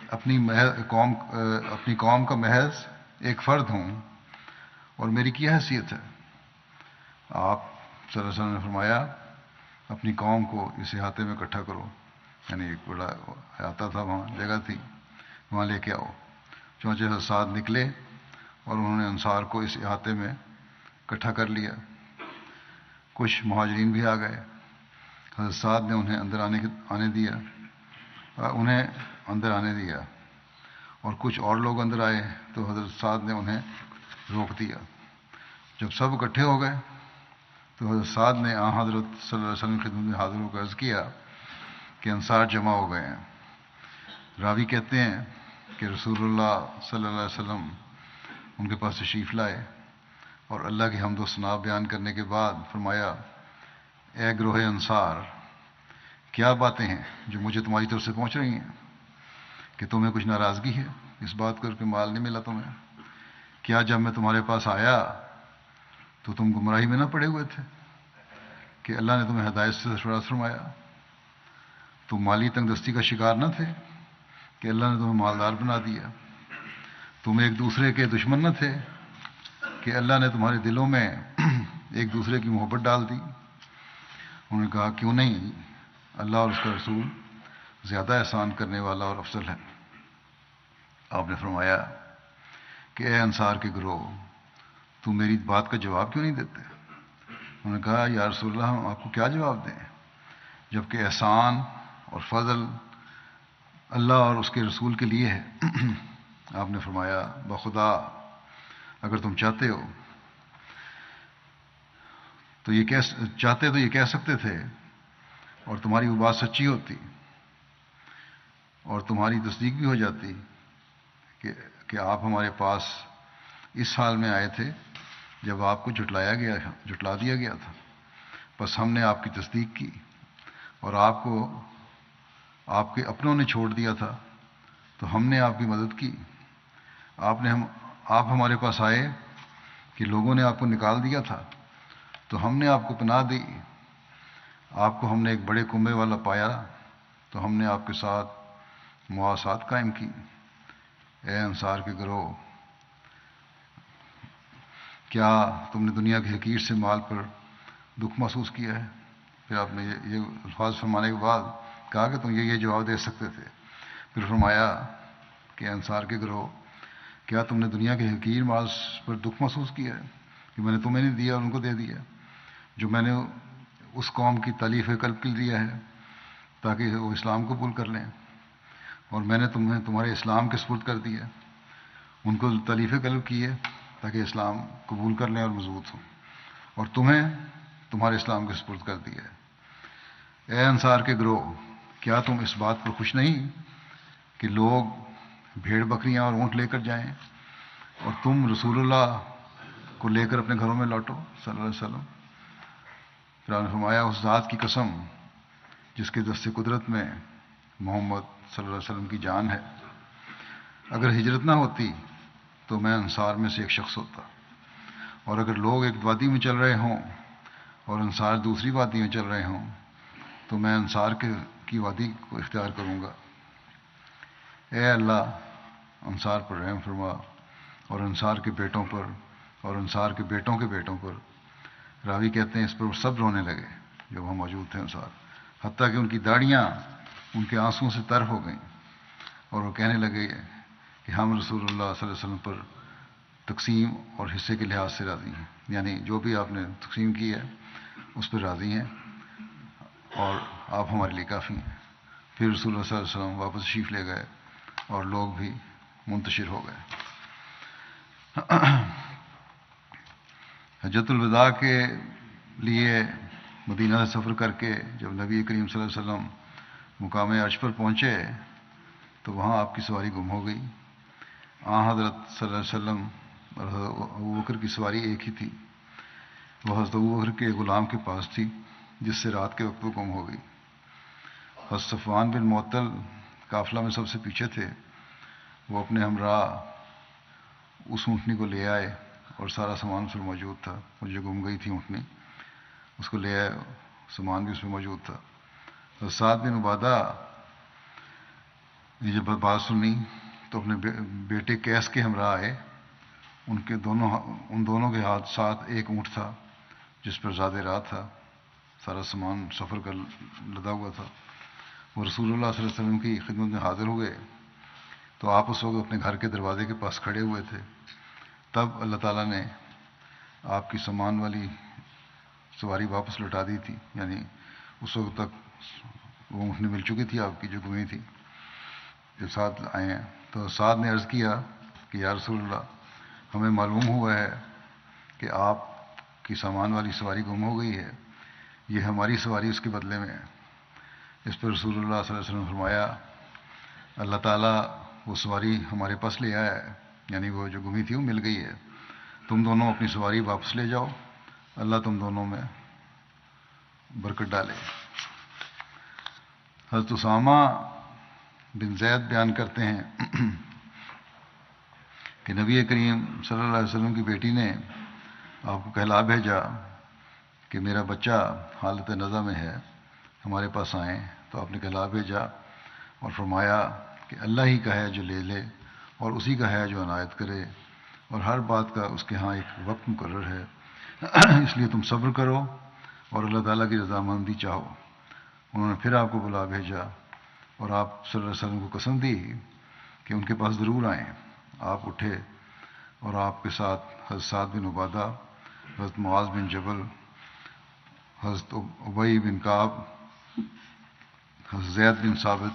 اپنی قوم کا محض ایک فرد ہوں، اور میری کیا حیثیت ہے؟ آپ صلی اللہ علیہ وسلم نے فرمایا اپنی قوم کو اس احاطے میں اکٹھا کرو، یعنی ایک بڑا احاطہ تھا، وہاں جگہ تھی، وہاں لے کے آؤ۔ چونچہ حضرت سعد نکلے اور انہوں نے انصار کو اس احاطے میں اکٹھا کر لیا۔ کچھ مہاجرین بھی آ گئے، حضرت سعد نے انہیں اندر آنے دیا اور کچھ اور لوگ اندر آئے تو حضرت سعد نے انہیں روک دیا۔ جب سب اکٹھے ہو گئے تو حضرت سعد نے حضرت صلی اللہ علیہ وسلم کی خدمت میں حاضر ہو کر عرض کیا کہ انصار جمع ہو گئے ہیں۔ راوی کہتے ہیں کہ رسول اللہ صلی اللہ علیہ وسلم ان کے پاس تشریف لائے اور اللہ کی حمد و ثنا بیان کرنے کے بعد فرمایا اے گروہ انصار، کیا باتیں ہیں جو مجھے تمہاری طرف سے پہنچ رہی ہیں کہ تمہیں کچھ ناراضگی ہے اس بات کو کہ مال نہیں ملا تمہیں؟ کیا جب میں تمہارے پاس آیا تو تم گمراہی میں نہ پڑے ہوئے تھے کہ اللہ نے تمہیں ہدایت سے سرفراز فرمایا؟ تم مالی تنگ دستی کا شکار نہ تھے کہ اللہ نے تمہیں مالدار بنا دیا؟ تم ایک دوسرے کے دشمن نہ تھے کہ اللہ نے تمہارے دلوں میں ایک دوسرے کی محبت ڈال دی؟ انہوں نے کہا کیوں نہیں، اللہ اور اس کا رسول زیادہ احسان کرنے والا اور افضل ہے۔ آپ نے فرمایا کہ اے انصار کے گروہ، تم میری بات کا جواب کیوں نہیں دیتے؟ انہوں نے کہا یا رسول اللہ، ہم آپ کو کیا جواب دیں جبکہ احسان اور فضل اللہ اور اس کے رسول کے لیے ہے۔ آپ نے فرمایا بخدا، اگر تم چاہتے تو یہ کہہ سکتے تھے اور تمہاری وہ بات سچی ہوتی اور تمہاری تصدیق بھی ہو جاتی کہ آپ ہمارے پاس اس حال میں آئے تھے جب آپ کو جھٹلا دیا گیا تھا، بس ہم نے آپ کی تصدیق کی اور آپ کو آپ کے اپنوں نے چھوڑ دیا تھا تو ہم نے آپ کی مدد کی۔ آپ ہمارے پاس آئے کہ لوگوں نے آپ کو نکال دیا تھا تو ہم نے آپ کو پناہ دی۔ آپ کو ہم نے ایک بڑے کنبے والا پایا تو ہم نے آپ کے ساتھ مواصلات قائم کی۔ اے انصار کے گروہ، کیا تم نے دنیا کی حقیر سے مال پر دکھ محسوس کیا ہے؟ پھر آپ نے یہ الفاظ فرمانے کے بعد کہا کہ تم یہ جواب دے سکتے تھے۔ پھر فرمایا کہ انصار کے گروہ، کیا تم نے دنیا کے حقیر مال پر دکھ محسوس کیا ہے کہ میں نے تمہیں نہیں دیا اور ان کو دے دیا، جو میں نے اس قوم کی تالیف قلب کے لیے دیا ہے تاکہ وہ اسلام قبول کر لیں، اور میں نے تمہارے اسلام کے سپرد کر دیا، ان کو تالیف قلب کی ہے تاکہ اسلام قبول کر لیں اور مضبوط ہوں، اور تمہیں تمہارے اسلام کے سپرد کر دیا ہے۔ اے انصار کے گروہ، کیا تم اس بات پر خوش نہیں کہ لوگ بھیڑ بکریاں اور اونٹ لے کر جائیں اور تم رسول اللہ کو لے کر اپنے گھروں میں لوٹو صلی اللہ علیہ وسلم؟ پھر آپ نے فرمایا اس ذات کی قسم جس کے دست قدرت میں محمد صلی اللہ علیہ وسلم کی جان ہے، اگر ہجرت نہ ہوتی تو میں انصار میں سے ایک شخص ہوتا، اور اگر لوگ ایک وادی میں چل رہے ہوں اور انصار دوسری وادی میں چل رہے ہوں تو میں انصار کی وادی کو اختیار کروں گا۔ اے اللہ، انصار پر رحم فرما اور انصار کے بیٹوں پر اور انصار کے بیٹوں کے بیٹوں پر۔ راوی کہتے ہیں اس پر وہ سب رونے لگے جو وہاں موجود تھے انصار، حتیٰ کہ ان کی داڑیاں ان کے آنسوؤں سے تر ہو گئیں، اور وہ کہنے لگے کہ ہم رسول اللہ صلی اللہ علیہ وسلم پر تقسیم اور حصے کے لحاظ سے راضی ہیں، یعنی جو بھی آپ نے تقسیم کی ہے اس پر راضی ہیں، اور آپ ہمارے لیے کافی ہیں۔ پھر رسول اللہ صلی اللہ علیہ وسلم واپس تشریف لے گئے اور لوگ بھی منتشر ہو گئے۔ حجۃ الوداع کے لیے مدینہ سے سفر کر کے جب نبی کریم صلی اللہ علیہ وسلم مقام عرش پر پہنچے تو وہاں آپ کی سواری گم ہو گئی۔ حضرت صلی اللہ علیہ وسلم اور حضرت ابوبکر کی سواری ایک ہی تھی، وہ حضرت ابوبکر کے غلام کے پاس تھی جس سے رات کے وقت وہ گم ہو گئی۔ حضرت صفوان بن معطل قافلہ میں سب سے پیچھے تھے، وہ اپنے ہمراہ اس اونٹنی کو لے آئے اور سارا سامان اس میں موجود تھا، وہ جو گم گئی تھی اونٹنی اس کو لے آئے، سامان بھی اس میں موجود تھا۔ حضرت سعد بن عبادہ نے جب بات سنی تو اپنے بیٹے قیس کے ہمراہ آئے، ان دونوں کے ساتھ ایک اونٹ تھا جس پر زیادہ راہ تھا، سارا سامان سفر کا لدا ہوا تھا۔ وہ رسول اللہ صلی اللہ علیہ وسلم کی خدمت میں حاضر ہوئے تو آپ اس وقت اپنے گھر کے دروازے کے پاس کھڑے ہوئے تھے۔ تب اللہ تعالیٰ نے آپ کی سامان والی سواری واپس لوٹا دی تھی، یعنی اس وقت تک وہ اونٹنی مل چکی تھی آپ کی جو گمی تھی۔ جب سعد آئے ہیں تو سعد نے عرض کیا کہ یا رسول اللہ، ہمیں معلوم ہوا ہے کہ آپ کی سامان والی سواری گم ہو گئی ہے، یہ ہماری سواری اس کے بدلے میں ہے۔ اس پر رسول اللہ صلی اللہ علیہ وسلم نے فرمایا اللہ تعالیٰ وہ سواری ہمارے پاس لے آیا ہے، یعنی وہ جو گمی تھی وہ مل گئی ہے، تم دونوں اپنی سواری واپس لے جاؤ، اللہ تم دونوں میں برکت ڈالے۔ حضرت اسامہ بن زید بیان کرتے ہیں کہ نبی کریم صلی اللہ علیہ وسلم کی بیٹی نے آپ کو کہلا بھیجا کہ میرا بچہ حالت نزع میں ہے، ہمارے پاس آئیں، تو آپ نے کہلا بھیجا اور فرمایا کہ اللہ ہی کا ہے جو لے لے اور اسی کا ہے جو عنایت کرے، اور ہر بات کا اس کے ہاں ایک وقت مقرر ہے، اس لیے تم صبر کرو اور اللہ تعالیٰ کی رضامندی چاہو۔ انہوں نے پھر آپ کو بلا بھیجا اور آپ صلی اللہ علیہ وسلم کو قسم دی کہ ان کے پاس ضرور آئیں۔ آپ اٹھے اور آپ کے ساتھ حضرت سعد بن عبادہ، حضرت معاذ بن جبل، حضرت ابی بن کعب، حضرت زید بن ثابت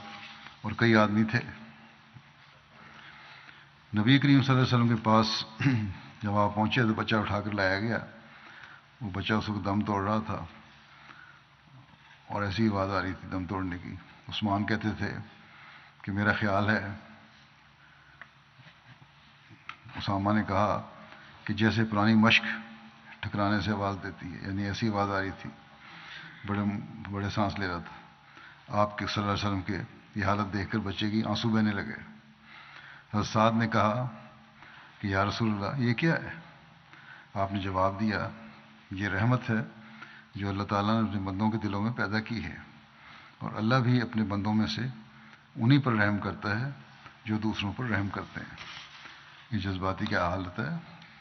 اور کئی آدمی تھے۔ نبی کریم صلی اللہ علیہ وسلم کے پاس جب آپ پہنچے تو بچہ اٹھا کر لایا گیا، وہ بچہ اس وقت دم توڑ رہا تھا اور ایسی آواز آ رہی تھی دم توڑنے کی۔ عثمان کہتے تھے کہ میرا خیال ہے، اسامہ نے کہا کہ جیسے پرانی مشق ٹھکرانے سے آواز دیتی ہے، یعنی ایسی آواز آ رہی تھی، بڑے سانس لے رہا تھا۔ آپ کے صلی اللہ علیہ وسلم کے یہ حالت دیکھ کر بچے کی آنسو بہنے لگے۔ حضرت سعد نے کہا کہ یا رسول اللہ یہ کیا ہے؟ آپ نے جواب دیا یہ رحمت ہے جو اللہ تعالیٰ نے اپنے بندوں کے دلوں میں پیدا کی ہے، اور اللہ بھی اپنے بندوں میں سے انہی پر رحم کرتا ہے جو دوسروں پر رحم کرتے ہیں۔ یہ جذباتی کیا حالت ہے،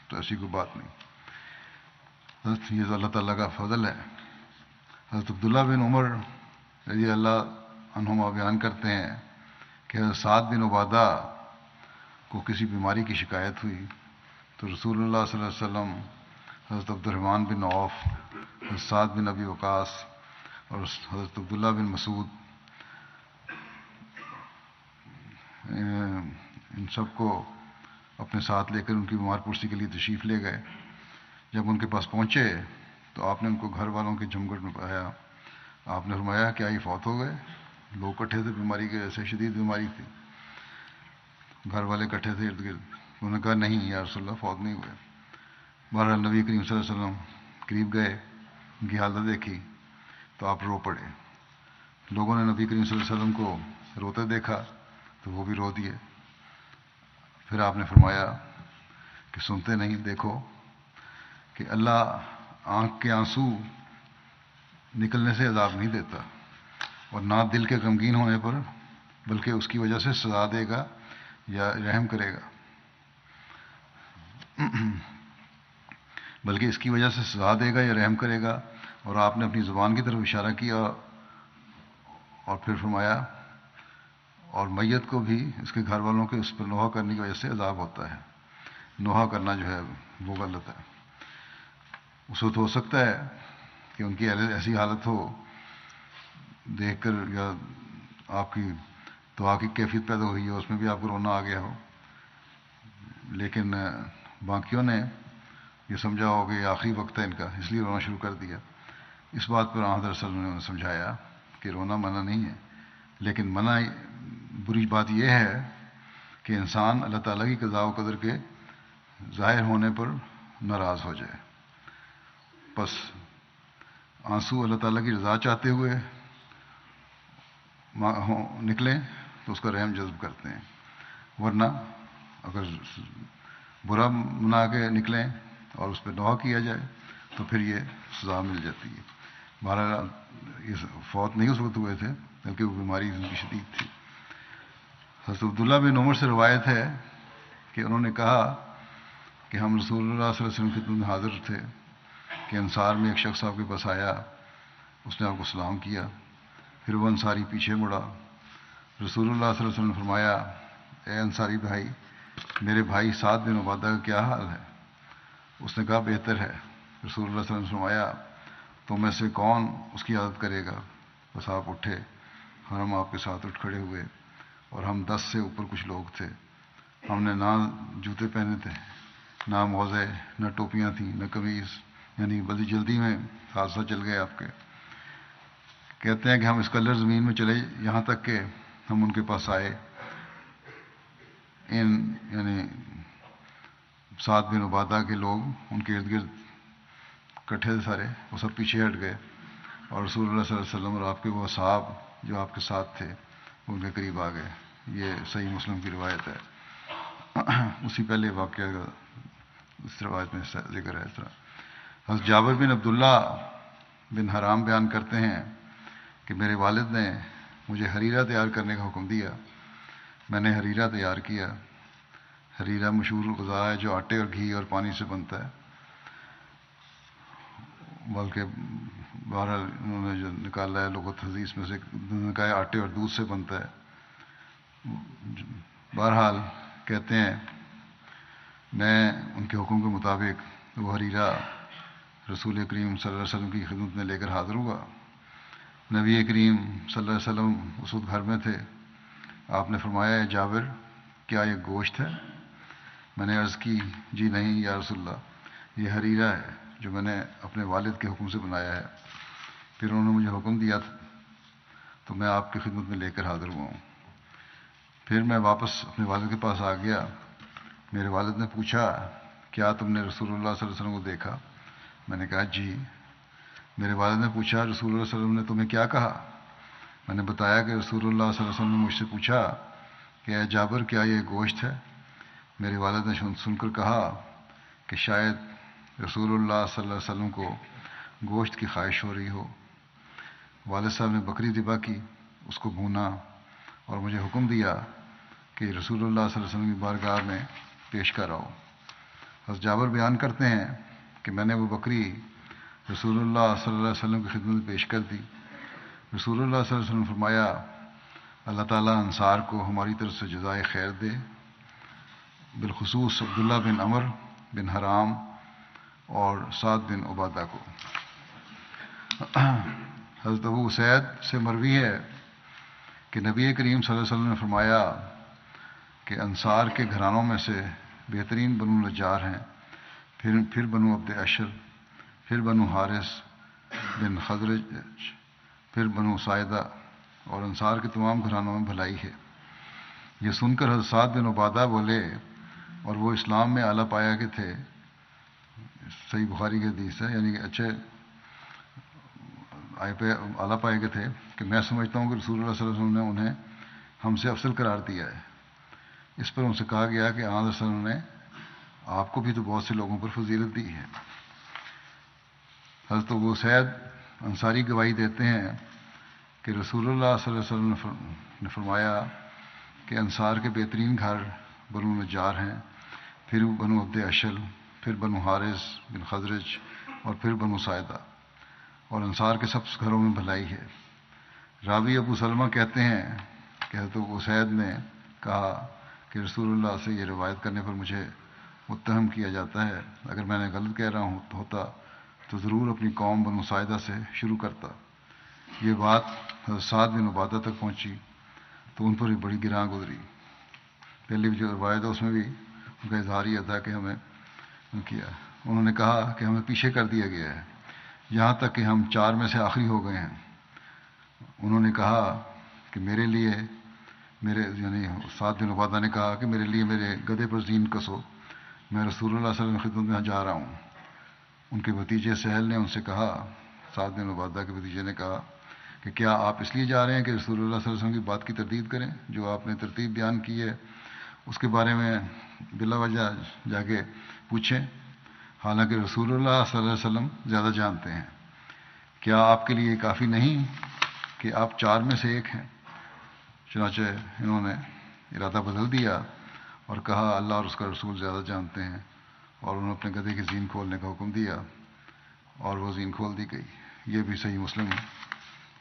تو ایسی کوئی بات نہیں، حضرت یہ تو اللہ تعالیٰ کا فضل ہے۔ حضرت عبداللہ بن عمر رضی اللہ عنہما بیان کرتے ہیں کہ حضرت سعد بن عبادہ کو کسی بیماری کی شکایت ہوئی تو رسول اللہ صلی اللہ علیہ وسلم حضرت عبد الرحمن بن عوف، حضرت سعد بن ابی وقاص اور حضرت عبداللہ بن مسعود ان سب کو اپنے ساتھ لے کر ان کی بیمار پرسی کے لیے تشریف لے گئے۔ جب ان کے پاس پہنچے تو آپ نے ان کو گھر والوں کے جمگھٹ میں پایا۔ آپ نے فرمایا کیا یہ فوت ہو گئے؟ لوگ کٹھے تھے، بیماری کے ایسے شدید بیماری تھی، گھر والے کٹھے تھے ارد گرد۔ انہوں نے کہا نہیں یا رسول اللہ فوت نہیں ہوئے۔ بہرحال نبی کریم صلی اللہ علیہ وسلم قریب گئے، ان کی حالت دیکھی تو آپ رو پڑے۔ لوگوں نے نبی کریم صلی اللہ علیہ وسلم کو روتے دیکھا تو وہ بھی رو دیے۔ پھر آپ نے فرمایا کہ سنتے نہیں، دیکھو کہ اللہ آنکھ کے آنسو نکلنے سے عذاب نہیں دیتا، اور نہ دل کے غمگین ہونے پر، بلکہ اس کی وجہ سے سزا دے گا یا رحم کرے گا، بلکہ اس کی وجہ سے سزا دے گا یا رحم کرے گا۔ اور آپ نے اپنی زبان کی طرف اشارہ کیا اور پھر فرمایا اور میت کو بھی اس کے گھر والوں کے اس پر نوحہ کرنے کی وجہ سے عذاب ہوتا ہے۔ نوحہ کرنا جو ہے وہ غلط ہے۔ اس وقت ہو سکتا ہے کہ ان کی ایسی حالت ہو دیکھ کر یا آپ کی دعا کی کیفیت پیدا ہوئی ہے اس میں بھی آپ کو رونا آ گیا ہو، لیکن باقیوں نے یہ سمجھا ہو کہ یہ آخری وقت ہے ان کا، اس لیے رونا شروع کر دیا. اس بات پر حضرت صلی اللہ علیہ وسلم نے سمجھایا کہ رونا منع نہیں ہے، لیکن منع بری بات یہ ہے کہ انسان اللہ تعالیٰ کی قضاء و قدر کے ظاہر ہونے پر ناراض ہو جائے. بس آنسو اللہ تعالیٰ کی رضا چاہتے ہوئے نکلیں تو اس کا رحم جذب کرتے ہیں، ورنہ اگر برا منا کے نکلیں اور اس پہ دعا کیا جائے تو پھر یہ سزا مل جاتی ہے. بہرحال یہ فوت نہیں اس وقت ہوئے تھے بلکہ وہ بیماری ان کی شدید تھی. حضرت عبداللہ بن عمر سے روایت ہے کہ انہوں نے کہا کہ ہم رسول اللہ صلی اللہ علیہ وسلم کی خدمت میں حاضر تھے کہ انصار میں ایک شخص آپ کے پاس آیا، اس نے آپ کو سلام کیا، پھر وہ انصاری پیچھے مڑا. رسول اللہ صلی اللہ علیہ وسلم نے فرمایا، اے انصاری بھائی، میرے بھائی سعد بن عبادہ کا کیا حال ہے؟ اس نے کہا بہتر ہے. رسول اللہ صلی اللہ علیہ وسلم نے فرمایا، تو میں سے کون اس کی عادت کرے گا؟ بس آپ اٹھے اور ہم آپ کے ساتھ اٹھ کھڑے ہوئے، اور ہم 10 سے اوپر کچھ لوگ تھے. ہم نے نہ جوتے پہنے تھے، نہ موزے، نہ ٹوپیاں تھیں، نہ قمیض، یعنی بڑی جلدی میں حادثہ چل گئے آپ کے. کہتے ہیں کہ ہم اس قدر زمین میں چلے یہاں تک کہ ہم ان کے پاس آئے، یعنی سعد بن عبادہ کے لوگ ان کے ارد گرد اکٹھے تھے سارے، وہ سب پیچھے ہٹ گئے، اور رسول اللہ صلی اللہ علیہ وسلم اور آپ کے وہ اصحاب جو آپ کے ساتھ تھے ان کے قریب آ گئے. یہ صحیح مسلم کی روایت ہے. اسی پہلے واقعہ کا اس روایت میں ذکر ہے. اس طرح حضرت جابر بن عبداللہ بن حرام بیان کرتے ہیں کہ میرے والد نے مجھے حریرہ تیار کرنے کا حکم دیا. میں نے حریرہ تیار کیا. حریرہ مشہور غذا ہے جو آٹے اور گھی اور پانی سے بنتا ہے، بلکہ بہرحال انہوں نے جو نکالا ہے لغت حدیث میں سے نکایا آٹے اور دودھ سے بنتا ہے. بہرحال کہتے ہیں میں ان کے حکم کے مطابق وہ حریرہ رسول کریم صلی اللہ علیہ وسلم کی خدمت میں لے کر حاضر ہوا. نبی کریم صلی اللہ علیہ وسلم اس وقت گھر میں تھے. آپ نے فرمایا، اے جابر، کیا یہ گوشت ہے؟ میں نے عرض کی، جی نہیں یا رسول اللہ، یہ حریرہ ہے جو میں نے اپنے والد کے حکم سے بنایا ہے. پھر انہوں نے مجھے حکم دیا تو میں آپ کی خدمت میں لے کر حاضر ہوا ہوں. پھر میں واپس اپنے والد کے پاس آ گیا. میرے والد نے پوچھا، کیا تم نے رسول اللہ صلی اللہ علیہ وسلم کو دیکھا؟ میں نے کہا جی. میرے والد نے پوچھا، رسول اللہ صلی اللہ علیہ وسلم نے تمہیں کیا کہا؟ میں نے بتایا کہ رسول اللہ صلی اللہ علیہ وسلم نے مجھ سے پوچھا کہ اے جابر، کیا یہ گوشت ہے؟ میرے والد نے سن کر کہا کہ شاید رسول اللہ صلی اللہ علیہ وسلم کو گوشت کی خواہش ہو رہی ہو. والد صاحب نے بکری ذبح کی، اس کو بھونا اور مجھے حکم دیا کہ رسول اللہ صلی اللہ علیہ وسلم کی بارگاہ میں پیش کر آؤ. حضرت جابر بیان کرتے ہیں کہ میں نے وہ بکری رسول اللہ صلی اللہ علیہ وسلم کی خدمت میں پیش کر دی. رسول اللہ صلی اللہ علیہ وسلم نے فرمایا، اللہ تعالیٰ انصار کو ہماری طرف سے جزائے خیر دے، بالخصوص عبداللہ بن عمر بن حرام اور سعد بن عبادہ کو. حضرت ابو سعید سے مروی ہے کہ نبی کریم صلی اللہ علیہ وسلم نے فرمایا کہ انصار کے گھرانوں میں سے بہترین بنو نجار ہیں، پھر بنو عبد اشر، پھر بنو حارث بن خزرج، پھر بنو سائدہ، اور انصار کے تمام گھرانوں میں بھلائی ہے. یہ سن کر حضرت سعد بن عبادہ بولے، اور وہ اسلام میں اعلیٰ پایا کے تھے. صحیح بخاری کی حدیث ہے، یعنی کہ اچھے اعلیٰ پائے کے تھے کہ میں سمجھتا ہوں کہ رسول اللہ صلی اللہ علیہ وسلم نے انہیں ہم سے افضل قرار دیا ہے. اس پر ان سے کہا گیا کہ آن رسول نے آپ کو بھی تو بہت سے لوگوں پر فضیلت دی ہے. حضرت ابو سعید انصاری گواہی دیتے ہیں کہ رسول اللہ صلی اللہ علیہ وسلم نے فرمایا کہ انصار کے بہترین گھر بنو نجار ہیں، پھر بنو عبد اشل، پھر بنو حارث بن خزرج، اور پھر بنو سائدہ، اور انصار کے سب گھروں میں بھلائی ہے. راوی ابو سلمہ کہتے ہیں کہ حضرت ابو سعید نے کہا کہ رسول اللہ سے یہ روایت کرنے پر مجھے متہم کیا جاتا ہے. اگر میں نے غلط کہہ رہا ہوتا تو ضرور اپنی قوم بنو سائدہ سے شروع کرتا. یہ بات حضرت سعد بن عبادہ تک پہنچی تو ان پر بھی بڑی گراں گزری. پہلی جو روایت ہے اس میں بھی ان کا اظہار یہ تھا کہ ہمیں کیا، انہوں نے کہا کہ ہمیں پیچھے کر دیا گیا ہے یہاں تک کہ ہم 4 میں سے آخری ہو گئے ہیں. انہوں نے کہا کہ میرے لیے یعنی سعد بن عبادہ نے کہا کہ میرے لیے میرے گدھے پر زین کسو، میں رسول اللہ صلی اللہ علیہ وسلم کی خدمت میں جا رہا ہوں. ان کے بھتیجے سہل نے ان سے کہا، سعد بن عبادہ کے بھتیجے نے کہا کہ کیا آپ اس لیے جا رہے ہیں کہ رسول اللہ صلی اللہ علیہ وسلم کی بات کی تردید کریں؟ جو آپ نے ترتیب بیان کی ہے اس کے بارے میں بلا وجہ جا کے پوچھیں، حالانکہ رسول اللہ صلی اللہ علیہ وسلم زیادہ جانتے ہیں. کیا آپ کے لیے یہ کافی نہیں کہ آپ 4 میں سے ایک ہیں؟ چنانچہ انہوں نے ارادہ بدل دیا اور کہا اللہ اور اس کا رسول زیادہ جانتے ہیں، اور انہوں نے اپنے گدھے کی زین کھولنے کا حکم دیا اور وہ زین کھول دی گئی. یہ بھی صحیح مسلم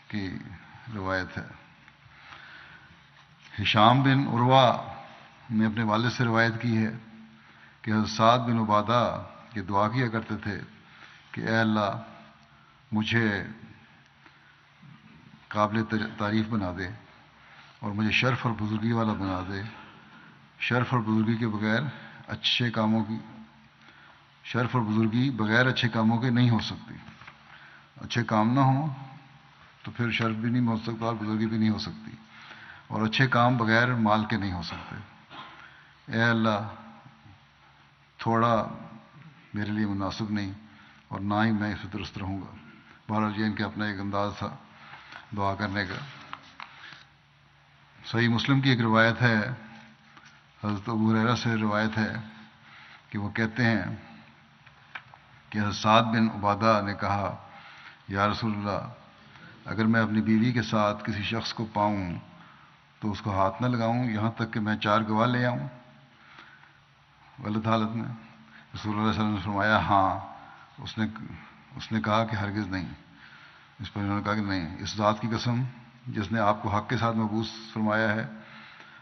کی روایت ہے. ہشام بن عروہ نے اپنے والد سے روایت کی ہے کہ حضرت سعد بن عبادہ یہ دعا کیا کرتے تھے کہ اے اللہ مجھے قابل تعریف بنا دے اور مجھے شرف اور بزرگی والا بنا دے. شرف اور بزرگی کے بغیر شرف اور بزرگی بغیر اچھے کاموں کے نہیں ہو سکتی. اچھے کام نہ ہوں تو پھر شرف بھی نہیں ہو سکتا اور بزرگی بھی نہیں ہو سکتی، اور اچھے کام بغیر مال کے نہیں ہو سکتے. اے اللہ تھوڑا میرے لیے مناسب نہیں اور نہ ہی میں اس سے درست رہوں گا. بہرحال یہ ان کا اپنا ایک انداز تھا دعا کرنے کا. صحیح مسلم کی ایک روایت ہے، حضرت ابو ہریرہ سے روایت ہے کہ وہ کہتے ہیں کہ حضرت سعد بن عبادہ نے کہا یا رسول اللہ اگر میں اپنی بیوی کے ساتھ کسی شخص کو پاؤں تو اس کو ہاتھ نہ لگاؤں یہاں تک کہ میں 4 گواہ لے آؤں غلط حالت میں؟ رسول اللہ صلی اللہ علیہ وسلم نے فرمایا ہاں. اس نے کہا کہ ہرگز نہیں. اس پر انہوں نے کہا کہ نہیں، اس ذات کی قسم جس نے آپ کو حق کے ساتھ مبعوث فرمایا ہے،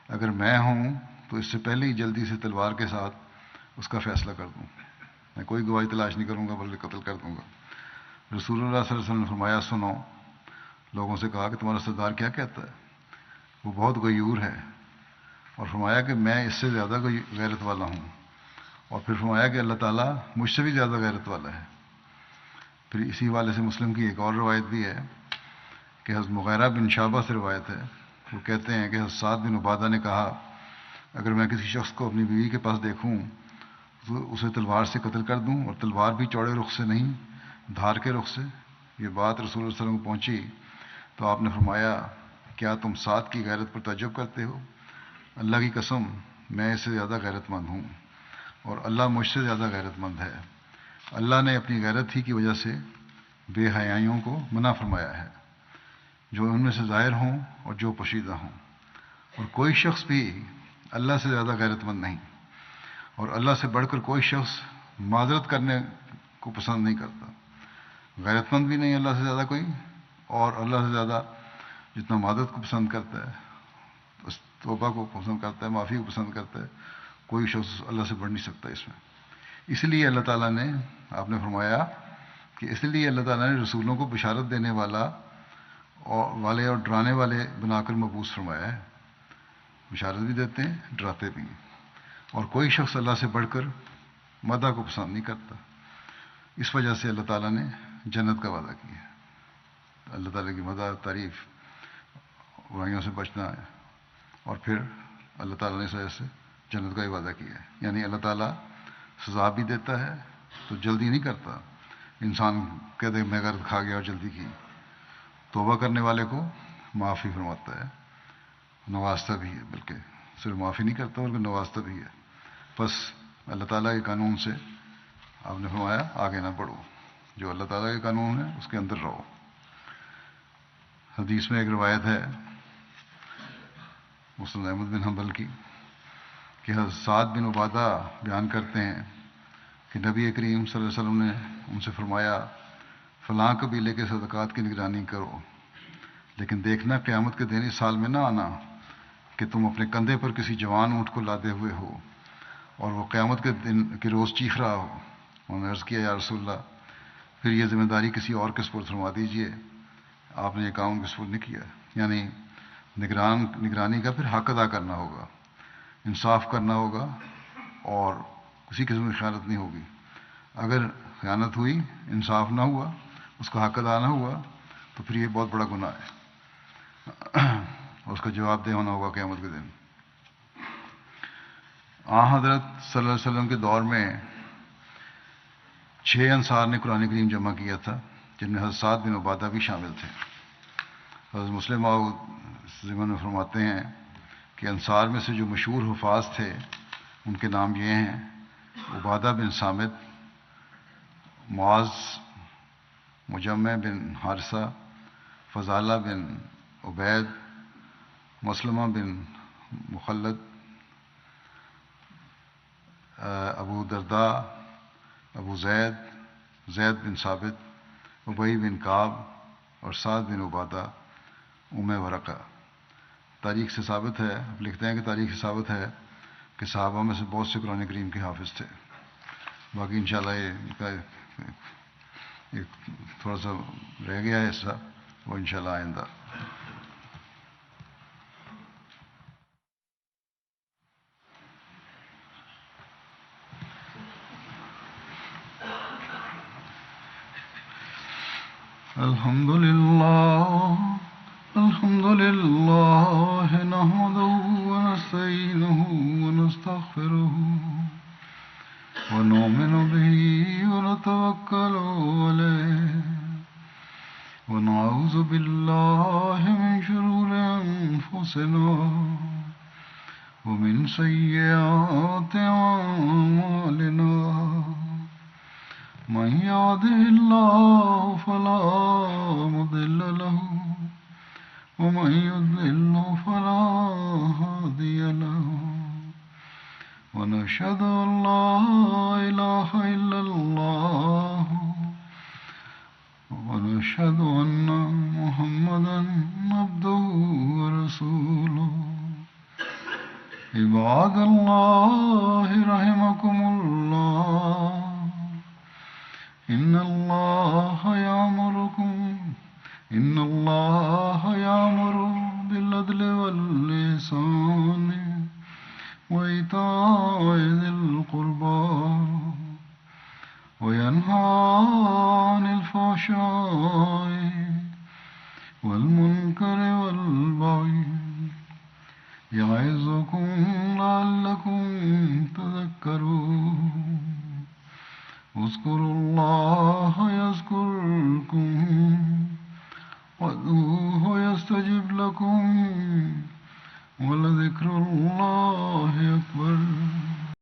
اگر میں ہوں تو اس سے پہلے ہی جلدی سے تلوار کے ساتھ اس کا فیصلہ کر دوں. میں کوئی گواہی تلاش نہیں کروں گا بلکہ قتل کر دوں گا. رسول اللہ صلی اللہ علیہ وسلم نے فرمایا سنو. لوگوں سے کہا کہ تمہارا سردار کیا کہتا ہے؟ وہ بہت غیور ہے. اور فرمایا کہ میں اس سے زیادہ غیرت والا ہوں. اور پھر فرمایا کہ اللہ تعالیٰ مجھ سے بھی زیادہ غیرت والا ہے. پھر اسی والے سے مسلم کی ایک اور روایت بھی ہے کہ حضرت مغیرہ بن شعبہ سے روایت ہے. وہ کہتے ہیں کہ حضرت سعد بن عبادہ نے کہا اگر میں کسی شخص کو اپنی بیوی کے پاس دیکھوں تو اسے تلوار سے قتل کر دوں، اور تلوار بھی چوڑے رخ سے نہیں دھار کے رخ سے. یہ بات رسول اللہ صلی اللہ علیہ وسلم کو پہنچی تو آپ نے فرمایا کیا تم سعد کی غیرت پر تعجب کرتے ہو؟ اللہ کی قسم میں اس سے زیادہ غیرت مند ہوں اور اللہ مجھ سے زیادہ غیرت مند ہے. اللہ نے اپنی غیرت ہی کی وجہ سے بے حیائیوں کو منع فرمایا ہے، جو ان میں سے ظاہر ہوں اور جو پوشیدہ ہوں. اور کوئی شخص بھی اللہ سے زیادہ غیرت مند نہیں، اور اللہ سے بڑھ کر کوئی شخص معذرت کرنے کو پسند نہیں کرتا. غیرت مند بھی نہیں اللہ سے زیادہ کوئی، اور اللہ سے زیادہ جتنا معذرت کو پسند کرتا ہے، توبہ کو پسند کرتا ہے، معافی کو پسند کرتا ہے، کوئی شخص اللہ سے بڑھ نہیں سکتا اس میں. اس لیے اللہ تعالیٰ نے آپ نے فرمایا کہ اس لیے اللہ تعالیٰ نے رسولوں کو بشارت دینے والے اور ڈرانے والے بنا کر مبعوث فرمایا ہے. بشارت بھی دیتے ہیں، ڈراتے بھی ہیں. اور کوئی شخص اللہ سے بڑھ کر مدح کو پسند نہیں کرتا. اس وجہ سے اللہ تعالیٰ نے جنت کا وعدہ کیا. اللہ تعالیٰ کی مدح، تعریف، برائیوں سے بچنا ہے، اور پھر اللہ تعالیٰ نے اس وجہ سے جنت کا ہی وعدہ کیا ہے. یعنی اللہ تعالیٰ سزا بھی دیتا ہے تو جلدی نہیں کرتا. انسان کہتے ہیں میں غرض کھا گیا اور جلدی کی. توبہ کرنے والے کو معافی فرماتا ہے، نوازتا بھی ہے. بلکہ صرف معافی نہیں کرتا بلکہ نوازتا بھی ہے. بس اللہ تعالیٰ کے قانون سے آپ نے فرمایا آگے نہ بڑھو، جو اللہ تعالیٰ کے قانون ہے اس کے اندر رہو. حدیث میں ایک روایت ہے مسند احمد بن حنبل کی کہ حضرت سعد بن عبادہ بیان کرتے ہیں کہ نبی کریم صلی اللہ علیہ وسلم نے ان سے فرمایا فلاں قبیلے کے صدقات کی نگرانی کرو، لیکن دیکھنا قیامت کے دن اس حال میں نہ آنا کہ تم اپنے کندھے پر کسی جوان اونٹ کو لادے ہوئے ہو اور وہ قیامت کے دن کے روز چیخ رہا ہو. انہوں نے عرض کیا یا رسول اللہ پھر یہ ذمہ داری کسی اور کے سپرد فرما دیجیے. آپ نے یہ کام کے سپرد نہیں کیا. یعنی نگرانی کا پھر حق ادا کرنا ہوگا، انصاف کرنا ہوگا، اور کسی قسم کی خیانت نہیں ہوگی. اگر خیانت ہوئی، انصاف نہ ہوا، اس کا حق ادا نہ ہوا، تو پھر یہ بہت بڑا گناہ ہے، اور اس کا جواب دہ ہونا ہوگا قیامت کے دن. حضرت صلی اللہ علیہ وسلم کے دور میں 6 انصار نے قرآن کریم جمع کیا تھا، جن میں حضرت سعد بن عبادہ بھی شامل تھے. حضرت مسلم موعود ضمن میں فرماتے ہیں کہ انصار میں سے جو مشہور حفاظ تھے ان کے نام یہ ہیں: عبادہ بن صامت، معاذ، مجمع بن حارثہ، فضالہ بن عبید، مسلمہ بن مخلد، ابو درداء، ابو زید، زید بن ثابت، ابی بن کعب، اور سعد بن عبادہ ام ورقہ. تاریخ سے ثابت ہے، لکھتے ہیں کہ تاریخ سے ثابت ہے کہ صحابہ میں سے بہت سے قرآن کریم کے حافظ تھے. باقی انشاءاللہ یہ تھوڑا سا رہ گیا ہے حصہ، وہ انشاءاللہ آئندہ. الحمد لله نحمده ونستعينه ونستغفره ونؤمن به ونتوكل عليه ونعوذ بالله من شرور أنفسنا ومن سيئات أعمالنا. من يهده الله فلا مضل له ومن يضلل فلا هادي له. ونشهد أن لا إله إلا الله ونشهد أن محمدا عبده ورسوله. عباد الله رحمكم الله، إن الله يأمر بالعدل والإحسان وإيتاء ذي القربى وينهى عن الفحشاء والمنكر والبغي يعظكم لعلكم تذكرون. اذكروا الله يذكركم وادعوه يستجب لكم ولذكر الله أكبر.